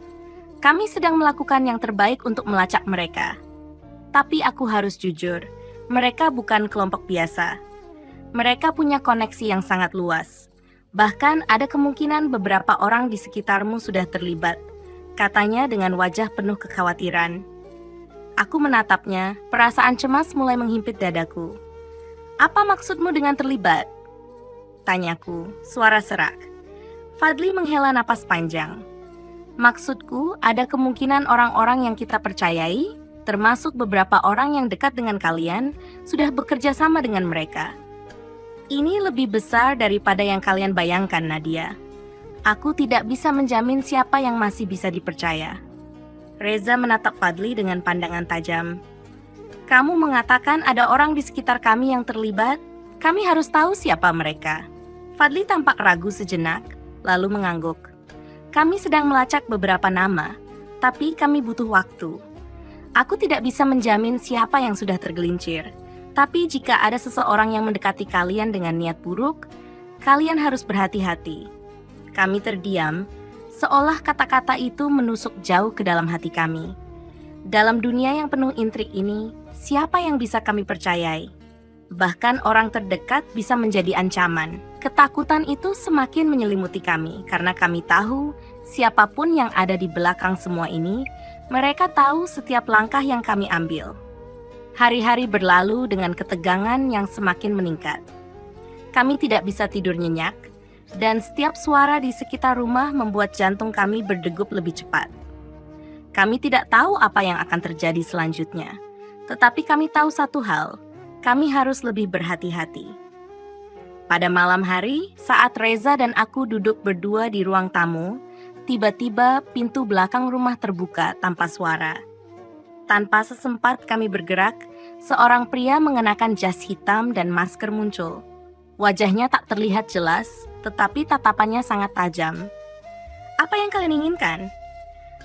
[SPEAKER 1] Kami sedang melakukan yang terbaik untuk melacak mereka. Tapi aku harus jujur, mereka bukan kelompok biasa. Mereka punya koneksi yang sangat luas. Bahkan ada kemungkinan beberapa orang di sekitarmu sudah terlibat," katanya dengan wajah penuh kekhawatiran. Aku menatapnya, perasaan cemas mulai menghimpit dadaku. "Apa maksudmu dengan terlibat?" tanyaku, suara serak. Fadli menghela napas panjang. "Maksudku, ada kemungkinan orang-orang yang kita percayai, termasuk beberapa orang yang dekat dengan kalian, sudah bekerja sama dengan mereka. Ini lebih besar daripada yang kalian bayangkan, Nadia. Aku tidak bisa menjamin siapa yang masih bisa dipercaya." Reza menatap Fadli dengan pandangan tajam. "Kamu mengatakan ada orang di sekitar kami yang terlibat? Kami harus tahu siapa mereka." Fadli tampak ragu sejenak, lalu mengangguk. "Kami sedang melacak beberapa nama, tapi kami butuh waktu. Aku tidak bisa menjamin siapa yang sudah tergelincir. Tapi jika ada seseorang yang mendekati kalian dengan niat buruk, kalian harus berhati-hati." Kami terdiam, seolah kata-kata itu menusuk jauh ke dalam hati kami. Dalam dunia yang penuh intrik ini, siapa yang bisa kami percayai? Bahkan orang terdekat bisa menjadi ancaman. Ketakutan itu semakin menyelimuti kami, karena kami tahu siapapun yang ada di belakang semua ini, mereka tahu setiap langkah yang kami ambil. Hari-hari berlalu dengan ketegangan yang semakin meningkat. Kami tidak bisa tidur nyenyak, dan setiap suara di sekitar rumah membuat jantung kami berdegup lebih cepat. Kami tidak tahu apa yang akan terjadi selanjutnya, tetapi kami tahu satu hal, kami harus lebih berhati-hati. Pada malam hari, saat Reza dan aku duduk berdua di ruang tamu, tiba-tiba pintu belakang rumah terbuka tanpa suara. Tanpa sesempat kami bergerak, seorang pria mengenakan jas hitam dan masker muncul. Wajahnya tak terlihat jelas, tetapi tatapannya sangat tajam. Apa yang kalian inginkan?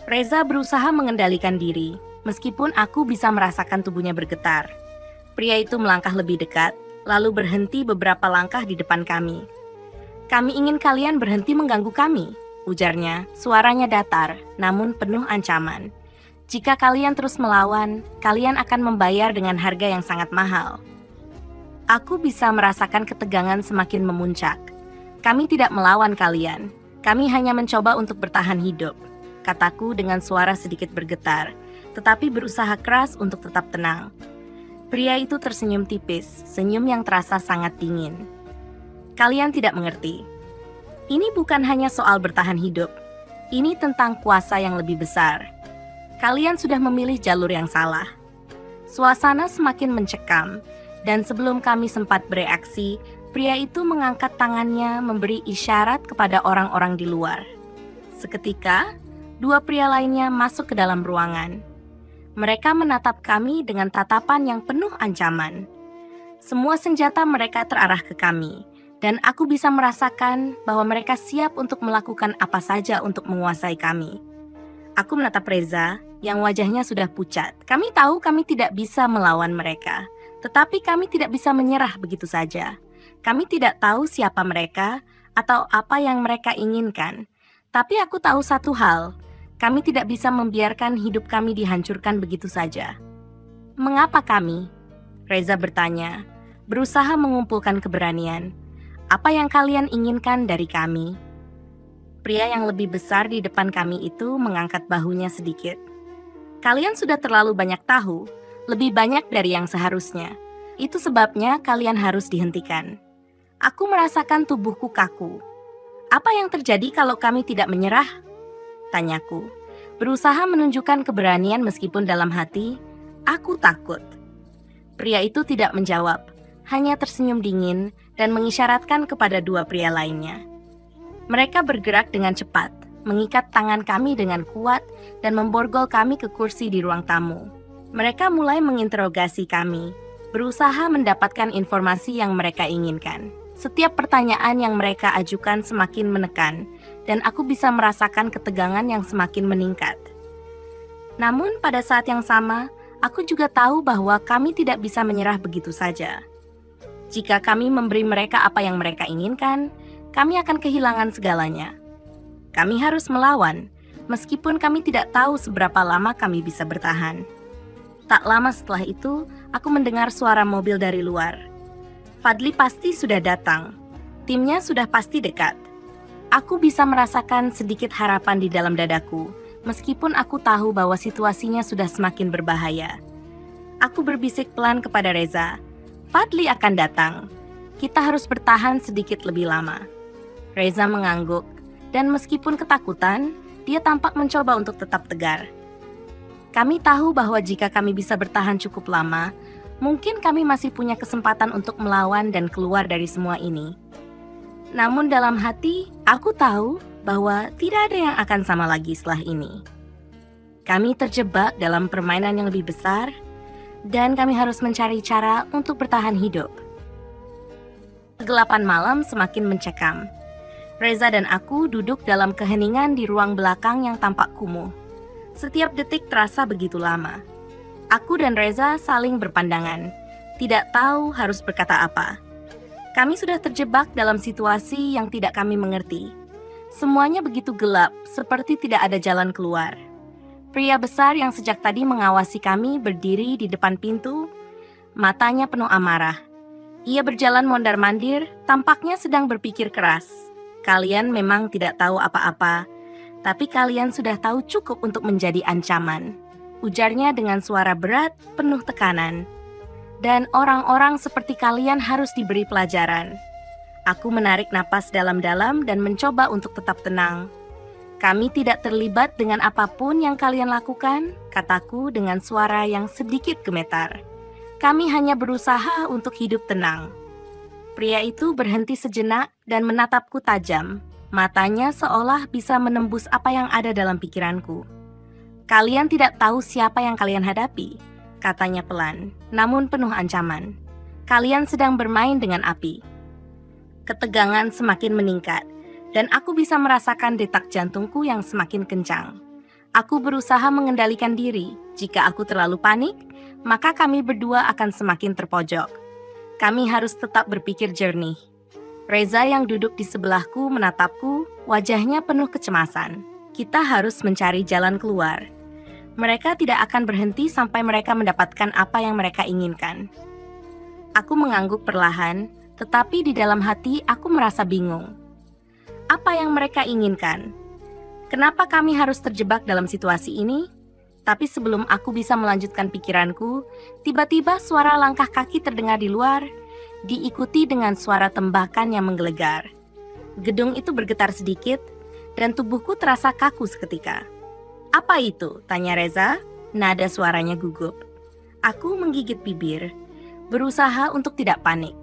[SPEAKER 1] Reza berusaha mengendalikan diri, meskipun aku bisa merasakan tubuhnya bergetar. Pria itu melangkah lebih dekat, lalu berhenti beberapa langkah di depan kami. Kami ingin kalian berhenti mengganggu kami, ujarnya, suaranya datar, namun penuh ancaman. Jika kalian terus melawan, kalian akan membayar dengan harga yang sangat mahal. Aku bisa merasakan ketegangan semakin memuncak. Kami tidak melawan kalian, kami hanya mencoba untuk bertahan hidup, kataku dengan suara sedikit bergetar, tetapi berusaha keras untuk tetap tenang. Pria itu tersenyum tipis, senyum yang terasa sangat dingin. Kalian tidak mengerti. Ini bukan hanya soal bertahan hidup. Ini tentang kuasa yang lebih besar. Kalian sudah memilih jalur yang salah. Suasana semakin mencekam, dan sebelum kami sempat bereaksi, pria itu mengangkat tangannya memberi isyarat kepada orang-orang di luar. Seketika, dua pria lainnya masuk ke dalam ruangan. Mereka menatap kami dengan tatapan yang penuh ancaman. Semua senjata mereka terarah ke kami, dan aku bisa merasakan bahwa mereka siap untuk melakukan apa saja untuk menguasai kami. Aku menatap Reza, yang wajahnya sudah pucat. Kami tahu kami tidak bisa melawan mereka, tetapi kami tidak bisa menyerah begitu saja. Kami tidak tahu siapa mereka atau apa yang mereka inginkan. Tapi aku tahu satu hal, kami tidak bisa membiarkan hidup kami dihancurkan begitu saja. Mengapa kami? Reza bertanya, berusaha mengumpulkan keberanian. Apa yang kalian inginkan dari kami? Pria yang lebih besar di depan kami itu mengangkat bahunya sedikit. Kalian sudah terlalu banyak tahu, lebih banyak dari yang seharusnya. Itu sebabnya kalian harus dihentikan. Aku merasakan tubuhku kaku. Apa yang terjadi kalau kami tidak menyerah? Tanyaku, berusaha menunjukkan keberanian meskipun dalam hati, aku takut. Pria itu tidak menjawab, hanya tersenyum dingin dan mengisyaratkan kepada dua pria lainnya. Mereka bergerak dengan cepat, mengikat tangan kami dengan kuat dan memborgol kami ke kursi di ruang tamu. Mereka mulai menginterogasi kami, berusaha mendapatkan informasi yang mereka inginkan. Setiap pertanyaan yang mereka ajukan semakin menekan, dan aku bisa merasakan ketegangan yang semakin meningkat. Namun pada saat yang sama, aku juga tahu bahwa kami tidak bisa menyerah begitu saja. Jika kami memberi mereka apa yang mereka inginkan, kami akan kehilangan segalanya. Kami harus melawan, meskipun kami tidak tahu seberapa lama kami bisa bertahan. Tak lama setelah itu, aku mendengar suara mobil dari luar. Fadli pasti sudah datang. Timnya sudah pasti dekat. Aku bisa merasakan sedikit harapan di dalam dadaku, meskipun aku tahu bahwa situasinya sudah semakin berbahaya. Aku berbisik pelan kepada Reza. Fadli akan datang. Kita harus bertahan sedikit lebih lama. Reza mengangguk, dan meskipun ketakutan, dia tampak mencoba untuk tetap tegar. Kami tahu bahwa jika kami bisa bertahan cukup lama, mungkin kami masih punya kesempatan untuk melawan dan keluar dari semua ini. Namun dalam hati, aku tahu bahwa tidak ada yang akan sama lagi setelah ini. Kami terjebak dalam permainan yang lebih besar, dan kami harus mencari cara untuk bertahan hidup. Kegelapan malam semakin mencekam. Reza dan aku duduk dalam keheningan di ruang belakang yang tampak kumuh. Setiap detik terasa begitu lama. Aku dan Reza saling berpandangan, tidak tahu harus berkata apa. Kami sudah terjebak dalam situasi yang tidak kami mengerti. Semuanya begitu gelap, seperti tidak ada jalan keluar. Pria besar yang sejak tadi mengawasi kami berdiri di depan pintu, matanya penuh amarah. Ia berjalan mondar-mandir, tampaknya sedang berpikir keras. Kalian memang tidak tahu apa-apa, tapi kalian sudah tahu cukup untuk menjadi ancaman. Ujarnya dengan suara berat, penuh tekanan. Dan orang-orang seperti kalian harus diberi pelajaran. Aku menarik napas dalam-dalam dan mencoba untuk tetap tenang. Kami tidak terlibat dengan apapun yang kalian lakukan, kataku dengan suara yang sedikit gemetar. Kami hanya berusaha untuk hidup tenang. Pria itu berhenti sejenak dan menatapku tajam. Matanya seolah bisa menembus apa yang ada dalam pikiranku. Kalian tidak tahu siapa yang kalian hadapi, katanya pelan, namun penuh ancaman. Kalian sedang bermain dengan api. Ketegangan semakin meningkat, dan aku bisa merasakan detak jantungku yang semakin kencang. Aku berusaha mengendalikan diri. Jika aku terlalu panik, maka kami berdua akan semakin terpojok. Kami harus tetap berpikir jernih. Reza yang duduk di sebelahku menatapku, wajahnya penuh kecemasan. Kita harus mencari jalan keluar. Mereka tidak akan berhenti sampai mereka mendapatkan apa yang mereka inginkan. Aku mengangguk perlahan, tetapi di dalam hati aku merasa bingung. Apa yang mereka inginkan? Kenapa kami harus terjebak dalam situasi ini? Tapi sebelum aku bisa melanjutkan pikiranku, tiba-tiba suara langkah kaki terdengar di luar, diikuti dengan suara tembakan yang menggelegar. Gedung itu bergetar sedikit, dan tubuhku terasa kaku seketika. "Apa itu?" tanya Reza. Nada suaranya gugup. Aku menggigit bibir, berusaha untuk tidak panik.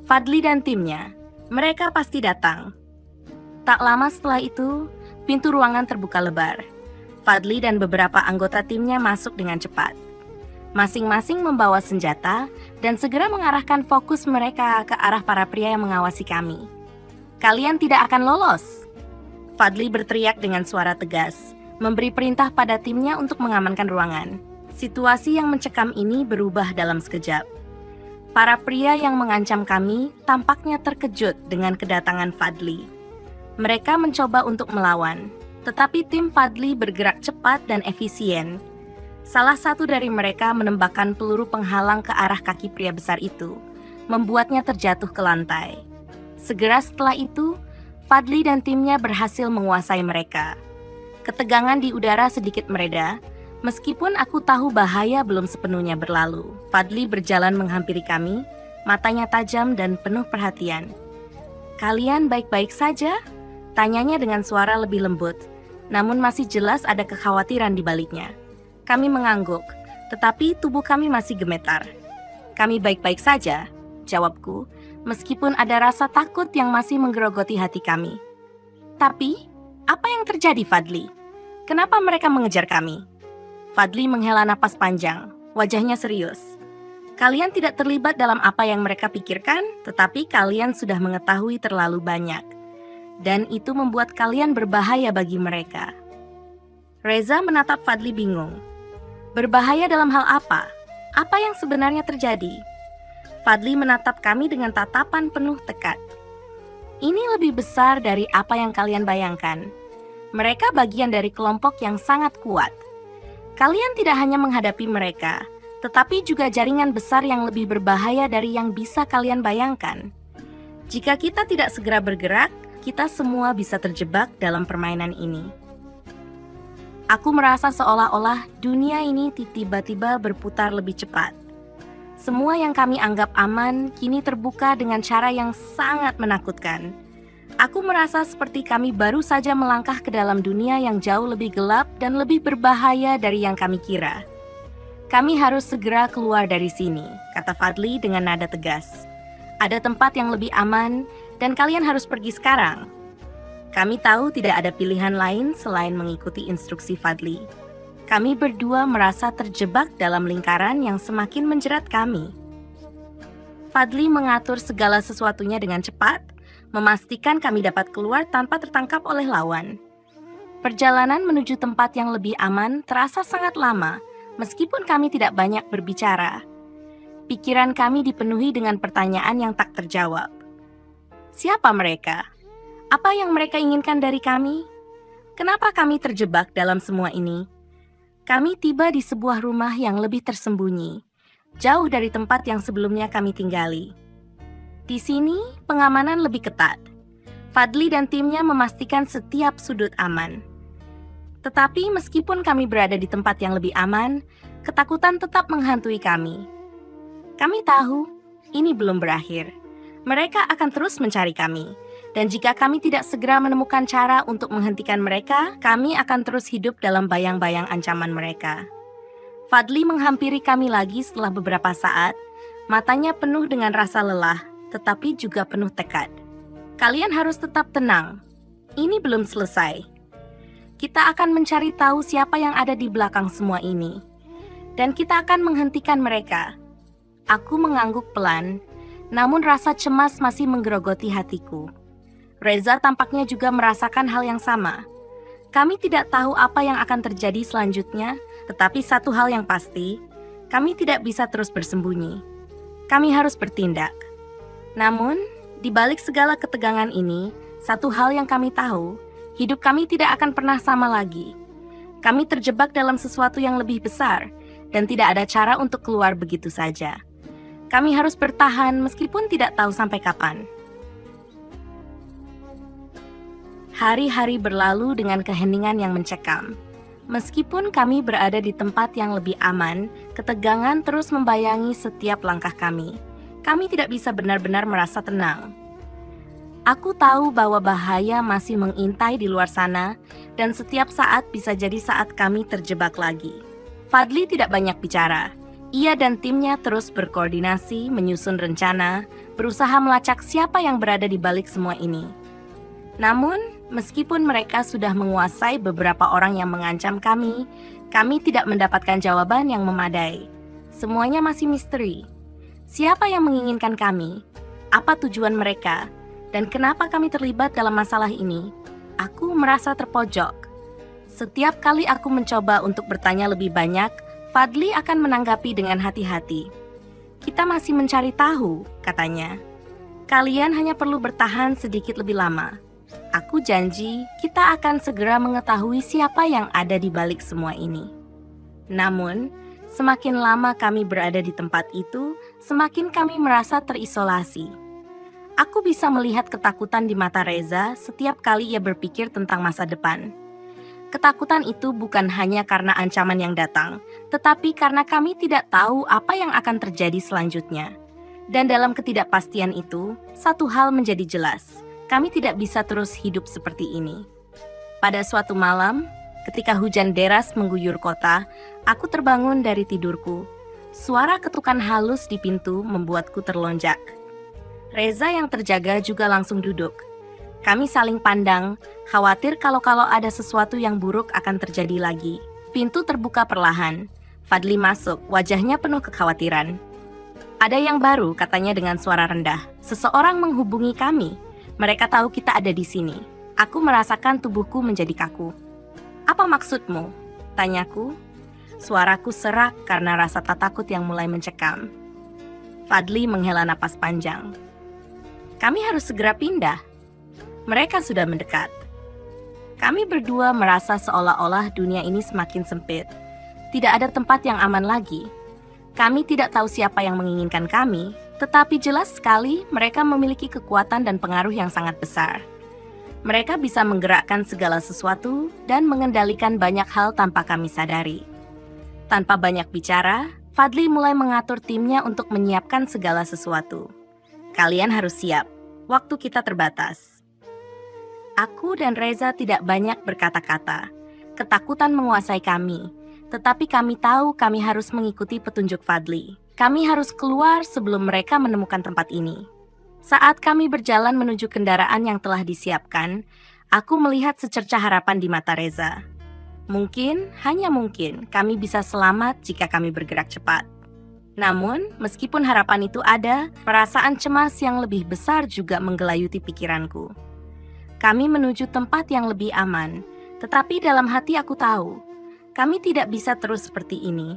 [SPEAKER 1] Fadli dan timnya, mereka pasti datang. Tak lama setelah itu, pintu ruangan terbuka lebar. Fadli dan beberapa anggota timnya masuk dengan cepat. Masing-masing membawa senjata dan segera mengarahkan fokus mereka ke arah para pria yang mengawasi kami. "Kalian tidak akan lolos!" Fadli berteriak dengan suara tegas, memberi perintah pada timnya untuk mengamankan ruangan. Situasi yang mencekam ini berubah dalam sekejap. Para pria yang mengancam kami tampaknya terkejut dengan kedatangan Fadli. Mereka mencoba untuk melawan, tetapi tim Fadli bergerak cepat dan efisien. Salah satu dari mereka menembakkan peluru penghalang ke arah kaki pria besar itu, membuatnya terjatuh ke lantai. Segera setelah itu, Fadli dan timnya berhasil menguasai mereka. Ketegangan di udara sedikit mereda, meskipun aku tahu bahaya belum sepenuhnya berlalu. Fadli berjalan menghampiri kami, matanya tajam dan penuh perhatian. "Kalian baik-baik saja?" tanyanya dengan suara lebih lembut, namun masih jelas ada kekhawatiran di baliknya. Kami mengangguk, tetapi tubuh kami masih gemetar. "Kami baik-baik saja," jawabku, meskipun ada rasa takut yang masih menggerogoti hati kami. "Tapi, apa yang terjadi, Fadli? Kenapa mereka mengejar kami?" Fadli menghela napas panjang, wajahnya serius. "Kalian tidak terlibat dalam apa yang mereka pikirkan, tetapi kalian sudah mengetahui terlalu banyak. Dan itu membuat kalian berbahaya bagi mereka." Reza menatap Fadli bingung. "Berbahaya dalam hal apa? Apa yang sebenarnya terjadi?" Fadli menatap kami dengan tatapan penuh tekad. "Ini lebih besar dari apa yang kalian bayangkan. Mereka bagian dari kelompok yang sangat kuat. Kalian tidak hanya menghadapi mereka, tetapi juga jaringan besar yang lebih berbahaya dari yang bisa kalian bayangkan. Jika kita tidak segera bergerak, kita semua bisa terjebak dalam permainan ini." Aku merasa seolah-olah dunia ini tiba-tiba berputar lebih cepat. Semua yang kami anggap aman kini terbuka dengan cara yang sangat menakutkan. Aku merasa seperti kami baru saja melangkah ke dalam dunia yang jauh lebih gelap dan lebih berbahaya dari yang kami kira. "Kami harus segera keluar dari sini," kata Fadli dengan nada tegas. "Ada tempat yang lebih aman dan kalian harus pergi sekarang." Kami tahu tidak ada pilihan lain selain mengikuti instruksi Fadli. Kami berdua merasa terjebak dalam lingkaran yang semakin menjerat kami. Fadli mengatur segala sesuatunya dengan cepat, memastikan kami dapat keluar tanpa tertangkap oleh lawan. Perjalanan menuju tempat yang lebih aman terasa sangat lama, meskipun kami tidak banyak berbicara. Pikiran kami dipenuhi dengan pertanyaan yang tak terjawab. Siapa mereka? Apa yang mereka inginkan dari kami? Kenapa kami terjebak dalam semua ini? Kami tiba di sebuah rumah yang lebih tersembunyi, jauh dari tempat yang sebelumnya kami tinggali. Di sini, pengamanan lebih ketat. Fadli dan timnya memastikan setiap sudut aman. Tetapi meskipun kami berada di tempat yang lebih aman, ketakutan tetap menghantui kami. Kami tahu, ini belum berakhir. Mereka akan terus mencari kami. Dan jika kami tidak segera menemukan cara untuk menghentikan mereka, kami akan terus hidup dalam bayang-bayang ancaman mereka. Fadli menghampiri kami lagi setelah beberapa saat, matanya penuh dengan rasa lelah, tetapi juga penuh tekad. "Kalian harus tetap tenang. Ini belum selesai. Kita akan mencari tahu siapa yang ada di belakang semua ini. Dan kita akan menghentikan mereka." Aku mengangguk pelan, namun rasa cemas masih menggerogoti hatiku. Reza tampaknya juga merasakan hal yang sama. Kami tidak tahu apa yang akan terjadi selanjutnya, tetapi satu hal yang pasti, kami tidak bisa terus bersembunyi. Kami harus bertindak. Namun, di balik segala ketegangan ini, satu hal yang kami tahu, hidup kami tidak akan pernah sama lagi. Kami terjebak dalam sesuatu yang lebih besar, dan tidak ada cara untuk keluar begitu saja. Kami harus bertahan meskipun tidak tahu sampai kapan. Hari-hari berlalu dengan keheningan yang mencekam. Meskipun kami berada di tempat yang lebih aman, ketegangan terus membayangi setiap langkah kami. Kami tidak bisa benar-benar merasa tenang. Aku tahu bahwa bahaya masih mengintai di luar sana, dan setiap saat bisa jadi saat kami terjebak lagi. Fadli tidak banyak bicara. Ia dan timnya terus berkoordinasi, menyusun rencana, berusaha melacak siapa yang berada di balik semua ini. Namun, meskipun mereka sudah menguasai beberapa orang yang mengancam kami tidak mendapatkan jawaban yang memadai. Semuanya masih misteri. Siapa yang menginginkan kami? Apa tujuan mereka? Dan kenapa kami terlibat dalam masalah ini? Aku merasa terpojok. Setiap kali aku mencoba untuk bertanya lebih banyak, Fadli akan menanggapi dengan hati-hati. Kita masih mencari tahu, katanya. Kalian hanya perlu bertahan sedikit lebih lama. Aku janji kita akan segera mengetahui siapa yang ada di balik semua ini. Namun, semakin lama kami berada di tempat itu, semakin kami merasa terisolasi. Aku bisa melihat ketakutan di mata Reza setiap kali ia berpikir tentang masa depan. Ketakutan itu bukan hanya karena ancaman yang datang, tetapi karena kami tidak tahu apa yang akan terjadi selanjutnya. Dan dalam ketidakpastian itu, satu hal menjadi jelas. Kami tidak bisa terus hidup seperti ini. Pada suatu malam, ketika hujan deras mengguyur kota, aku terbangun dari tidurku. Suara ketukan halus di pintu membuatku terlonjak. Reza yang terjaga juga langsung duduk. Kami saling pandang, khawatir kalau ada sesuatu yang buruk akan terjadi lagi. Pintu terbuka perlahan. Fadli masuk, wajahnya penuh kekhawatiran. Ada yang baru, katanya dengan suara rendah. Seseorang menghubungi kami. Mereka tahu kita ada di sini. Aku merasakan tubuhku menjadi kaku. Apa maksudmu? Tanyaku. Suaraku serak karena rasa takut yang mulai mencekam. Fadli menghela napas panjang. Kami harus segera pindah. Mereka sudah mendekat. Kami berdua merasa seolah-olah dunia ini semakin sempit. Tidak ada tempat yang aman lagi. Kami tidak tahu siapa yang menginginkan kami, tetapi jelas sekali mereka memiliki kekuatan dan pengaruh yang sangat besar. Mereka bisa menggerakkan segala sesuatu dan mengendalikan banyak hal tanpa kami sadari. Tanpa banyak bicara, Fadli mulai mengatur timnya untuk menyiapkan segala sesuatu. Kalian harus siap, waktu kita terbatas. Aku dan Reza tidak banyak berkata-kata. Ketakutan menguasai kami, tetapi kami tahu kami harus mengikuti petunjuk Fadli. Kami harus keluar sebelum mereka menemukan tempat ini. Saat kami berjalan menuju kendaraan yang telah disiapkan, aku melihat secercah harapan di mata Reza. Mungkin, hanya mungkin, kami bisa selamat jika kami bergerak cepat. Namun, meskipun harapan itu ada, perasaan cemas yang lebih besar juga menggelayuti pikiranku. Kami menuju tempat yang lebih aman, tetapi dalam hati aku tahu, kami tidak bisa terus seperti ini.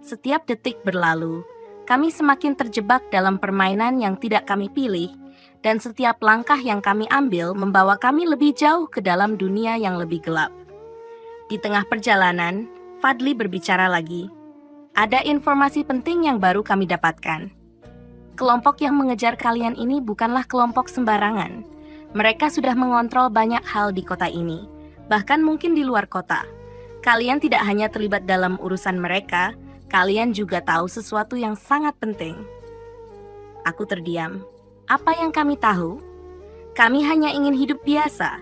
[SPEAKER 1] Setiap detik berlalu, kami semakin terjebak dalam permainan yang tidak kami pilih, dan setiap langkah yang kami ambil membawa kami lebih jauh ke dalam dunia yang lebih gelap. Di tengah perjalanan, Fadli berbicara lagi. Ada informasi penting yang baru kami dapatkan. Kelompok yang mengejar kalian ini bukanlah kelompok sembarangan. Mereka sudah mengontrol banyak hal di kota ini, bahkan mungkin di luar kota. Kalian tidak hanya terlibat dalam urusan mereka, kalian juga tahu sesuatu yang sangat penting. Aku terdiam. Apa yang kami tahu? Kami hanya ingin hidup biasa.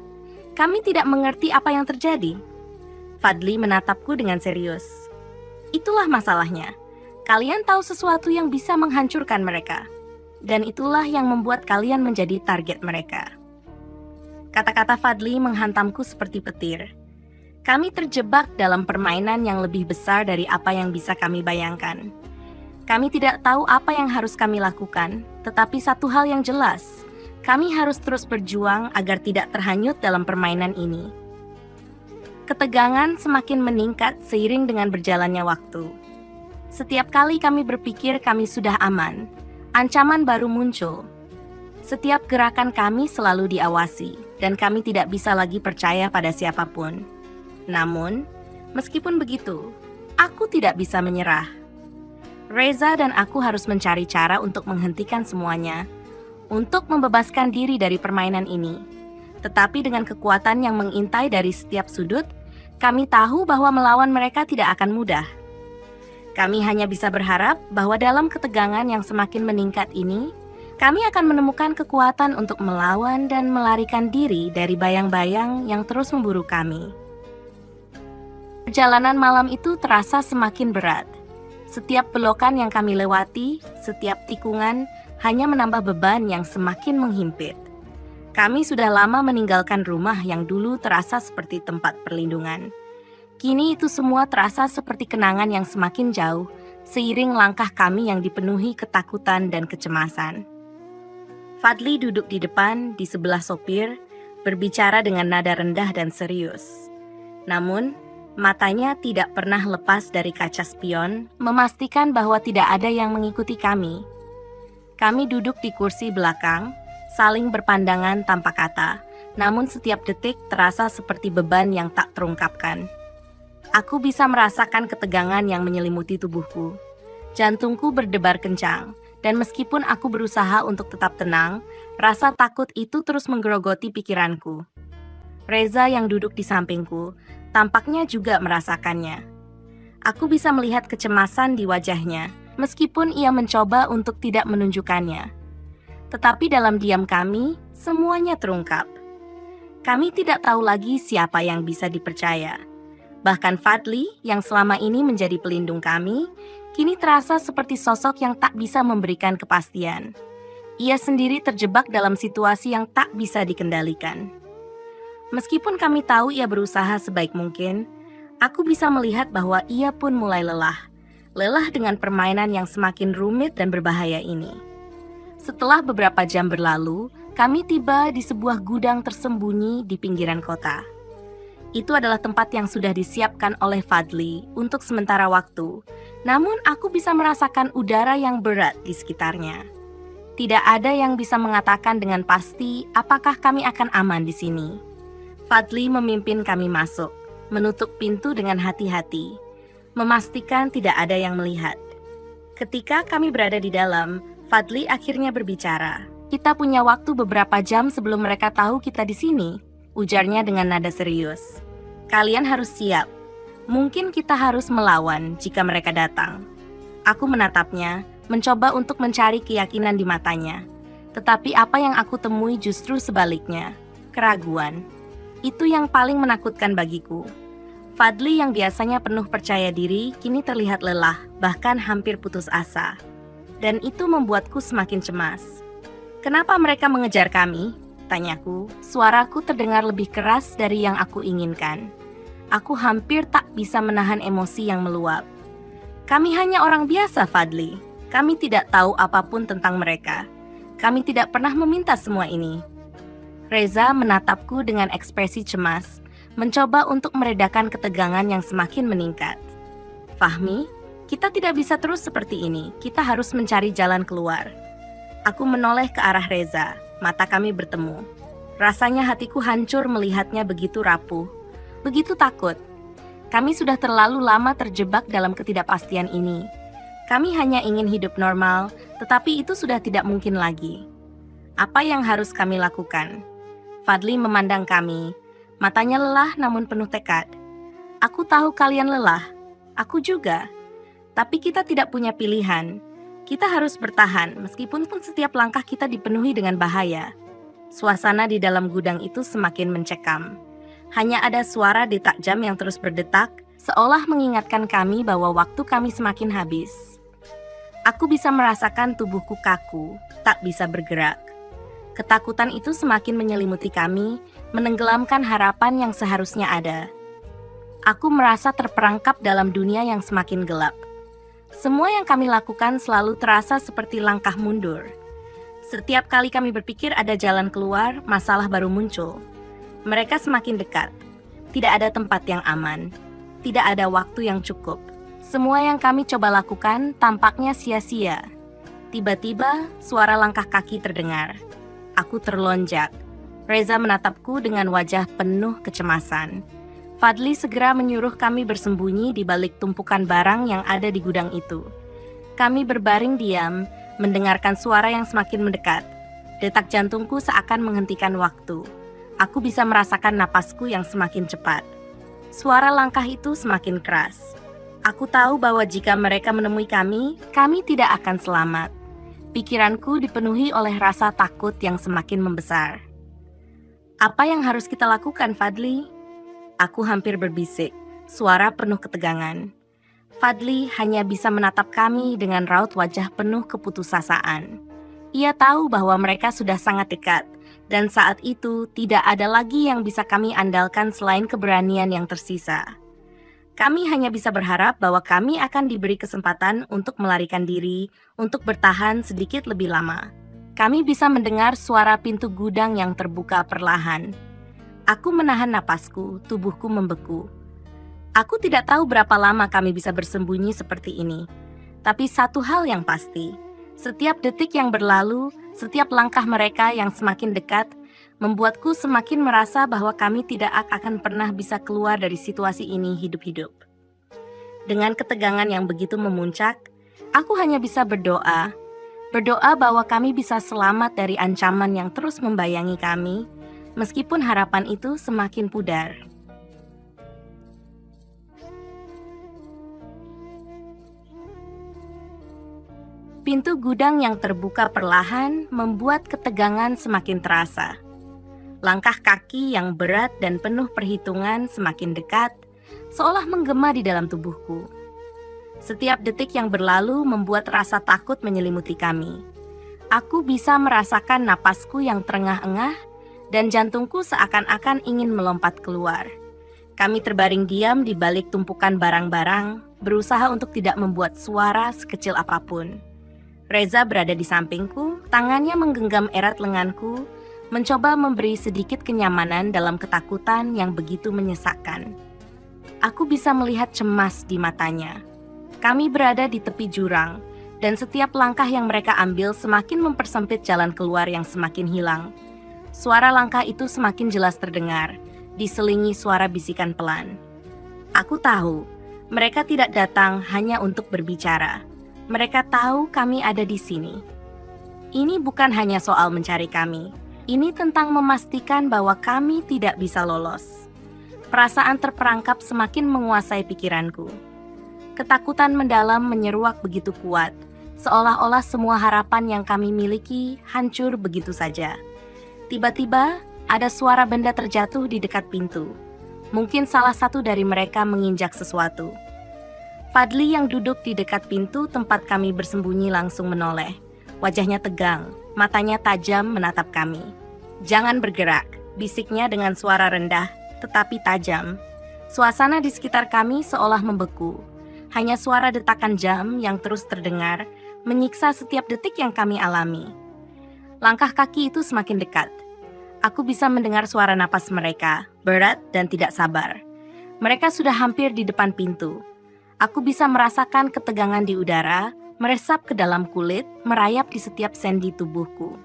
[SPEAKER 1] Kami tidak mengerti apa yang terjadi. Fadli menatapku dengan serius. Itulah masalahnya. Kalian tahu sesuatu yang bisa menghancurkan mereka. Dan itulah yang membuat kalian menjadi target mereka. Kata-kata Fadli menghantamku seperti petir. Kami terjebak dalam permainan yang lebih besar dari apa yang bisa kami bayangkan. Kami tidak tahu apa yang harus kami lakukan, tetapi satu hal yang jelas, Kami harus terus berjuang agar tidak terhanyut dalam permainan ini. Ketegangan semakin meningkat seiring dengan berjalannya waktu. Setiap kali kami berpikir kami sudah aman, ancaman baru muncul. Setiap gerakan kami selalu diawasi, dan kami tidak bisa lagi percaya pada siapapun. Namun, meskipun begitu, aku tidak bisa menyerah. Reza dan aku harus mencari cara untuk menghentikan semuanya, untuk membebaskan diri dari permainan ini. Tetapi dengan kekuatan yang mengintai dari setiap sudut, kami tahu bahwa melawan mereka tidak akan mudah. Kami hanya bisa berharap bahwa dalam ketegangan yang semakin meningkat ini, kami akan menemukan kekuatan untuk melawan dan melarikan diri dari bayang-bayang yang terus memburu kami. Perjalanan malam itu terasa semakin berat. Setiap belokan yang kami lewati, setiap tikungan, hanya menambah beban yang semakin menghimpit. Kami sudah lama meninggalkan rumah yang dulu terasa seperti tempat perlindungan. Kini itu semua terasa seperti kenangan yang semakin jauh, seiring langkah kami yang dipenuhi ketakutan dan kecemasan. Fadli duduk di depan, di sebelah sopir, berbicara dengan nada rendah dan serius. Namun, matanya tidak pernah lepas dari kaca spion, memastikan bahwa tidak ada yang mengikuti kami. Kami duduk di kursi belakang, saling berpandangan tanpa kata, namun setiap detik terasa seperti beban yang tak terungkapkan. Aku bisa merasakan ketegangan yang menyelimuti tubuhku. Jantungku berdebar kencang, dan meskipun aku berusaha untuk tetap tenang, rasa takut itu terus menggerogoti pikiranku. Reza yang duduk di sampingku, tampaknya juga merasakannya. Aku bisa melihat kecemasan di wajahnya, meskipun ia mencoba untuk tidak menunjukkannya. Tetapi dalam diam kami, semuanya terungkap. Kami tidak tahu lagi siapa yang bisa dipercaya. Bahkan Fadli, yang selama ini menjadi pelindung kami, kini terasa seperti sosok yang tak bisa memberikan kepastian. Ia sendiri terjebak dalam situasi yang tak bisa dikendalikan. Meskipun kami tahu ia berusaha sebaik mungkin, aku bisa melihat bahwa ia pun mulai lelah. Lelah dengan permainan yang semakin rumit dan berbahaya ini. Setelah beberapa jam berlalu, kami tiba di sebuah gudang tersembunyi di pinggiran kota. Itu adalah tempat yang sudah disiapkan oleh Fadli untuk sementara waktu, namun aku bisa merasakan udara yang berat di sekitarnya. Tidak ada yang bisa mengatakan dengan pasti apakah kami akan aman di sini. Fadli memimpin kami masuk, menutup pintu dengan hati-hati, memastikan tidak ada yang melihat. Ketika kami berada di dalam, Fadli akhirnya berbicara. "Kita punya waktu beberapa jam sebelum mereka tahu kita di sini," ujarnya dengan nada serius. "Kalian harus siap. Mungkin kita harus melawan jika mereka datang." Aku menatapnya, mencoba untuk mencari keyakinan di matanya. Tetapi apa yang aku temui justru sebaliknya, keraguan. Itu yang paling menakutkan bagiku. Fadli yang biasanya penuh percaya diri, kini terlihat lelah, bahkan hampir putus asa. Dan itu membuatku semakin cemas. "Kenapa mereka mengejar kami?" tanyaku. Suaraku terdengar lebih keras dari yang aku inginkan. Aku hampir tak bisa menahan emosi yang meluap. "Kami hanya orang biasa, Fadli. Kami tidak tahu apapun tentang mereka. Kami tidak pernah meminta semua ini." Reza menatapku dengan ekspresi cemas, mencoba untuk meredakan ketegangan yang semakin meningkat. "Fahmi, kita tidak bisa terus seperti ini. Kita harus mencari jalan keluar." Aku menoleh ke arah Reza, mata kami bertemu. Rasanya hatiku hancur melihatnya begitu rapuh, begitu takut. Kami sudah terlalu lama terjebak dalam ketidakpastian ini. Kami hanya ingin hidup normal, tetapi itu sudah tidak mungkin lagi. Apa yang harus kami lakukan? Fadli memandang kami, matanya lelah namun penuh tekad. "Aku tahu kalian lelah, aku juga. Tapi kita tidak punya pilihan. Kita harus bertahan meskipun setiap langkah kita dipenuhi dengan bahaya." Suasana di dalam gudang itu semakin mencekam. Hanya ada suara detak jam yang terus berdetak, seolah mengingatkan kami bahwa waktu kami semakin habis. Aku bisa merasakan tubuhku kaku, tak bisa bergerak. Ketakutan itu semakin menyelimuti kami, menenggelamkan harapan yang seharusnya ada. Aku merasa terperangkap dalam dunia yang semakin gelap. Semua yang kami lakukan selalu terasa seperti langkah mundur. Setiap kali kami berpikir ada jalan keluar, masalah baru muncul. Mereka semakin dekat. Tidak ada tempat yang aman. Tidak ada waktu yang cukup. Semua yang kami coba lakukan tampaknya sia-sia. Tiba-tiba, suara langkah kaki terdengar. Aku terlonjak. Reza menatapku dengan wajah penuh kecemasan. Fadli segera menyuruh kami bersembunyi di balik tumpukan barang yang ada di gudang itu. Kami berbaring diam, mendengarkan suara yang semakin mendekat. Detak jantungku seakan menghentikan waktu. Aku bisa merasakan napasku yang semakin cepat. Suara langkah itu semakin keras. Aku tahu bahwa jika mereka menemui kami tidak akan selamat. Pikiranku dipenuhi oleh rasa takut yang semakin membesar. Apa yang harus kita lakukan, Fadli? Aku hampir berbisik, suara penuh ketegangan. Fadli hanya bisa menatap kami dengan raut wajah penuh keputusasaan. Ia tahu bahwa mereka sudah sangat dekat, dan saat itu tidak ada lagi yang bisa kami andalkan selain keberanian yang tersisa. Kami hanya bisa berharap bahwa kami akan diberi kesempatan untuk melarikan diri, untuk bertahan sedikit lebih lama. Kami bisa mendengar suara pintu gudang yang terbuka perlahan. Aku menahan napasku, tubuhku membeku. Aku tidak tahu berapa lama kami bisa bersembunyi seperti ini. Tapi satu hal yang pasti, setiap detik yang berlalu, setiap langkah mereka yang semakin dekat, membuatku semakin merasa bahwa kami tidak akan pernah bisa keluar dari situasi ini hidup-hidup. Dengan ketegangan yang begitu memuncak, aku hanya bisa berdoa bahwa kami bisa selamat dari ancaman yang terus membayangi kami, meskipun harapan itu semakin pudar. Pintu gudang yang terbuka perlahan membuat ketegangan semakin terasa. Langkah kaki yang berat dan penuh perhitungan semakin dekat, seolah menggema di dalam tubuhku. Setiap detik yang berlalu membuat rasa takut menyelimuti kami. Aku bisa merasakan napasku yang terengah-engah dan jantungku seakan-akan ingin melompat keluar. Kami terbaring diam di balik tumpukan barang-barang, berusaha untuk tidak membuat suara sekecil apapun. Reza berada di sampingku, tangannya menggenggam erat lenganku, mencoba memberi sedikit kenyamanan dalam ketakutan yang begitu menyesakkan. Aku bisa melihat cemas di matanya. Kami berada di tepi jurang, dan setiap langkah yang mereka ambil semakin mempersempit jalan keluar yang semakin hilang. Suara langkah itu semakin jelas terdengar, diselingi suara bisikan pelan. Aku tahu, mereka tidak datang hanya untuk berbicara. Mereka tahu kami ada di sini. Ini bukan hanya soal mencari kami. Ini tentang memastikan bahwa kami tidak bisa lolos. Perasaan terperangkap semakin menguasai pikiranku. Ketakutan mendalam menyeruak begitu kuat, seolah-olah semua harapan yang kami miliki hancur begitu saja. Tiba-tiba, ada suara benda terjatuh di dekat pintu. Mungkin salah satu dari mereka menginjak sesuatu. Fadli yang duduk di dekat pintu tempat kami bersembunyi langsung menoleh. Wajahnya tegang, matanya tajam menatap kami. "Jangan bergerak," bisiknya dengan suara rendah, tetapi tajam. Suasana di sekitar kami seolah membeku. Hanya suara detakan jam yang terus terdengar, menyiksa setiap detik yang kami alami. Langkah kaki itu semakin dekat. Aku bisa mendengar suara napas mereka, berat dan tidak sabar. Mereka sudah hampir di depan pintu. Aku bisa merasakan ketegangan di udara, meresap ke dalam kulit, merayap di setiap sendi tubuhku.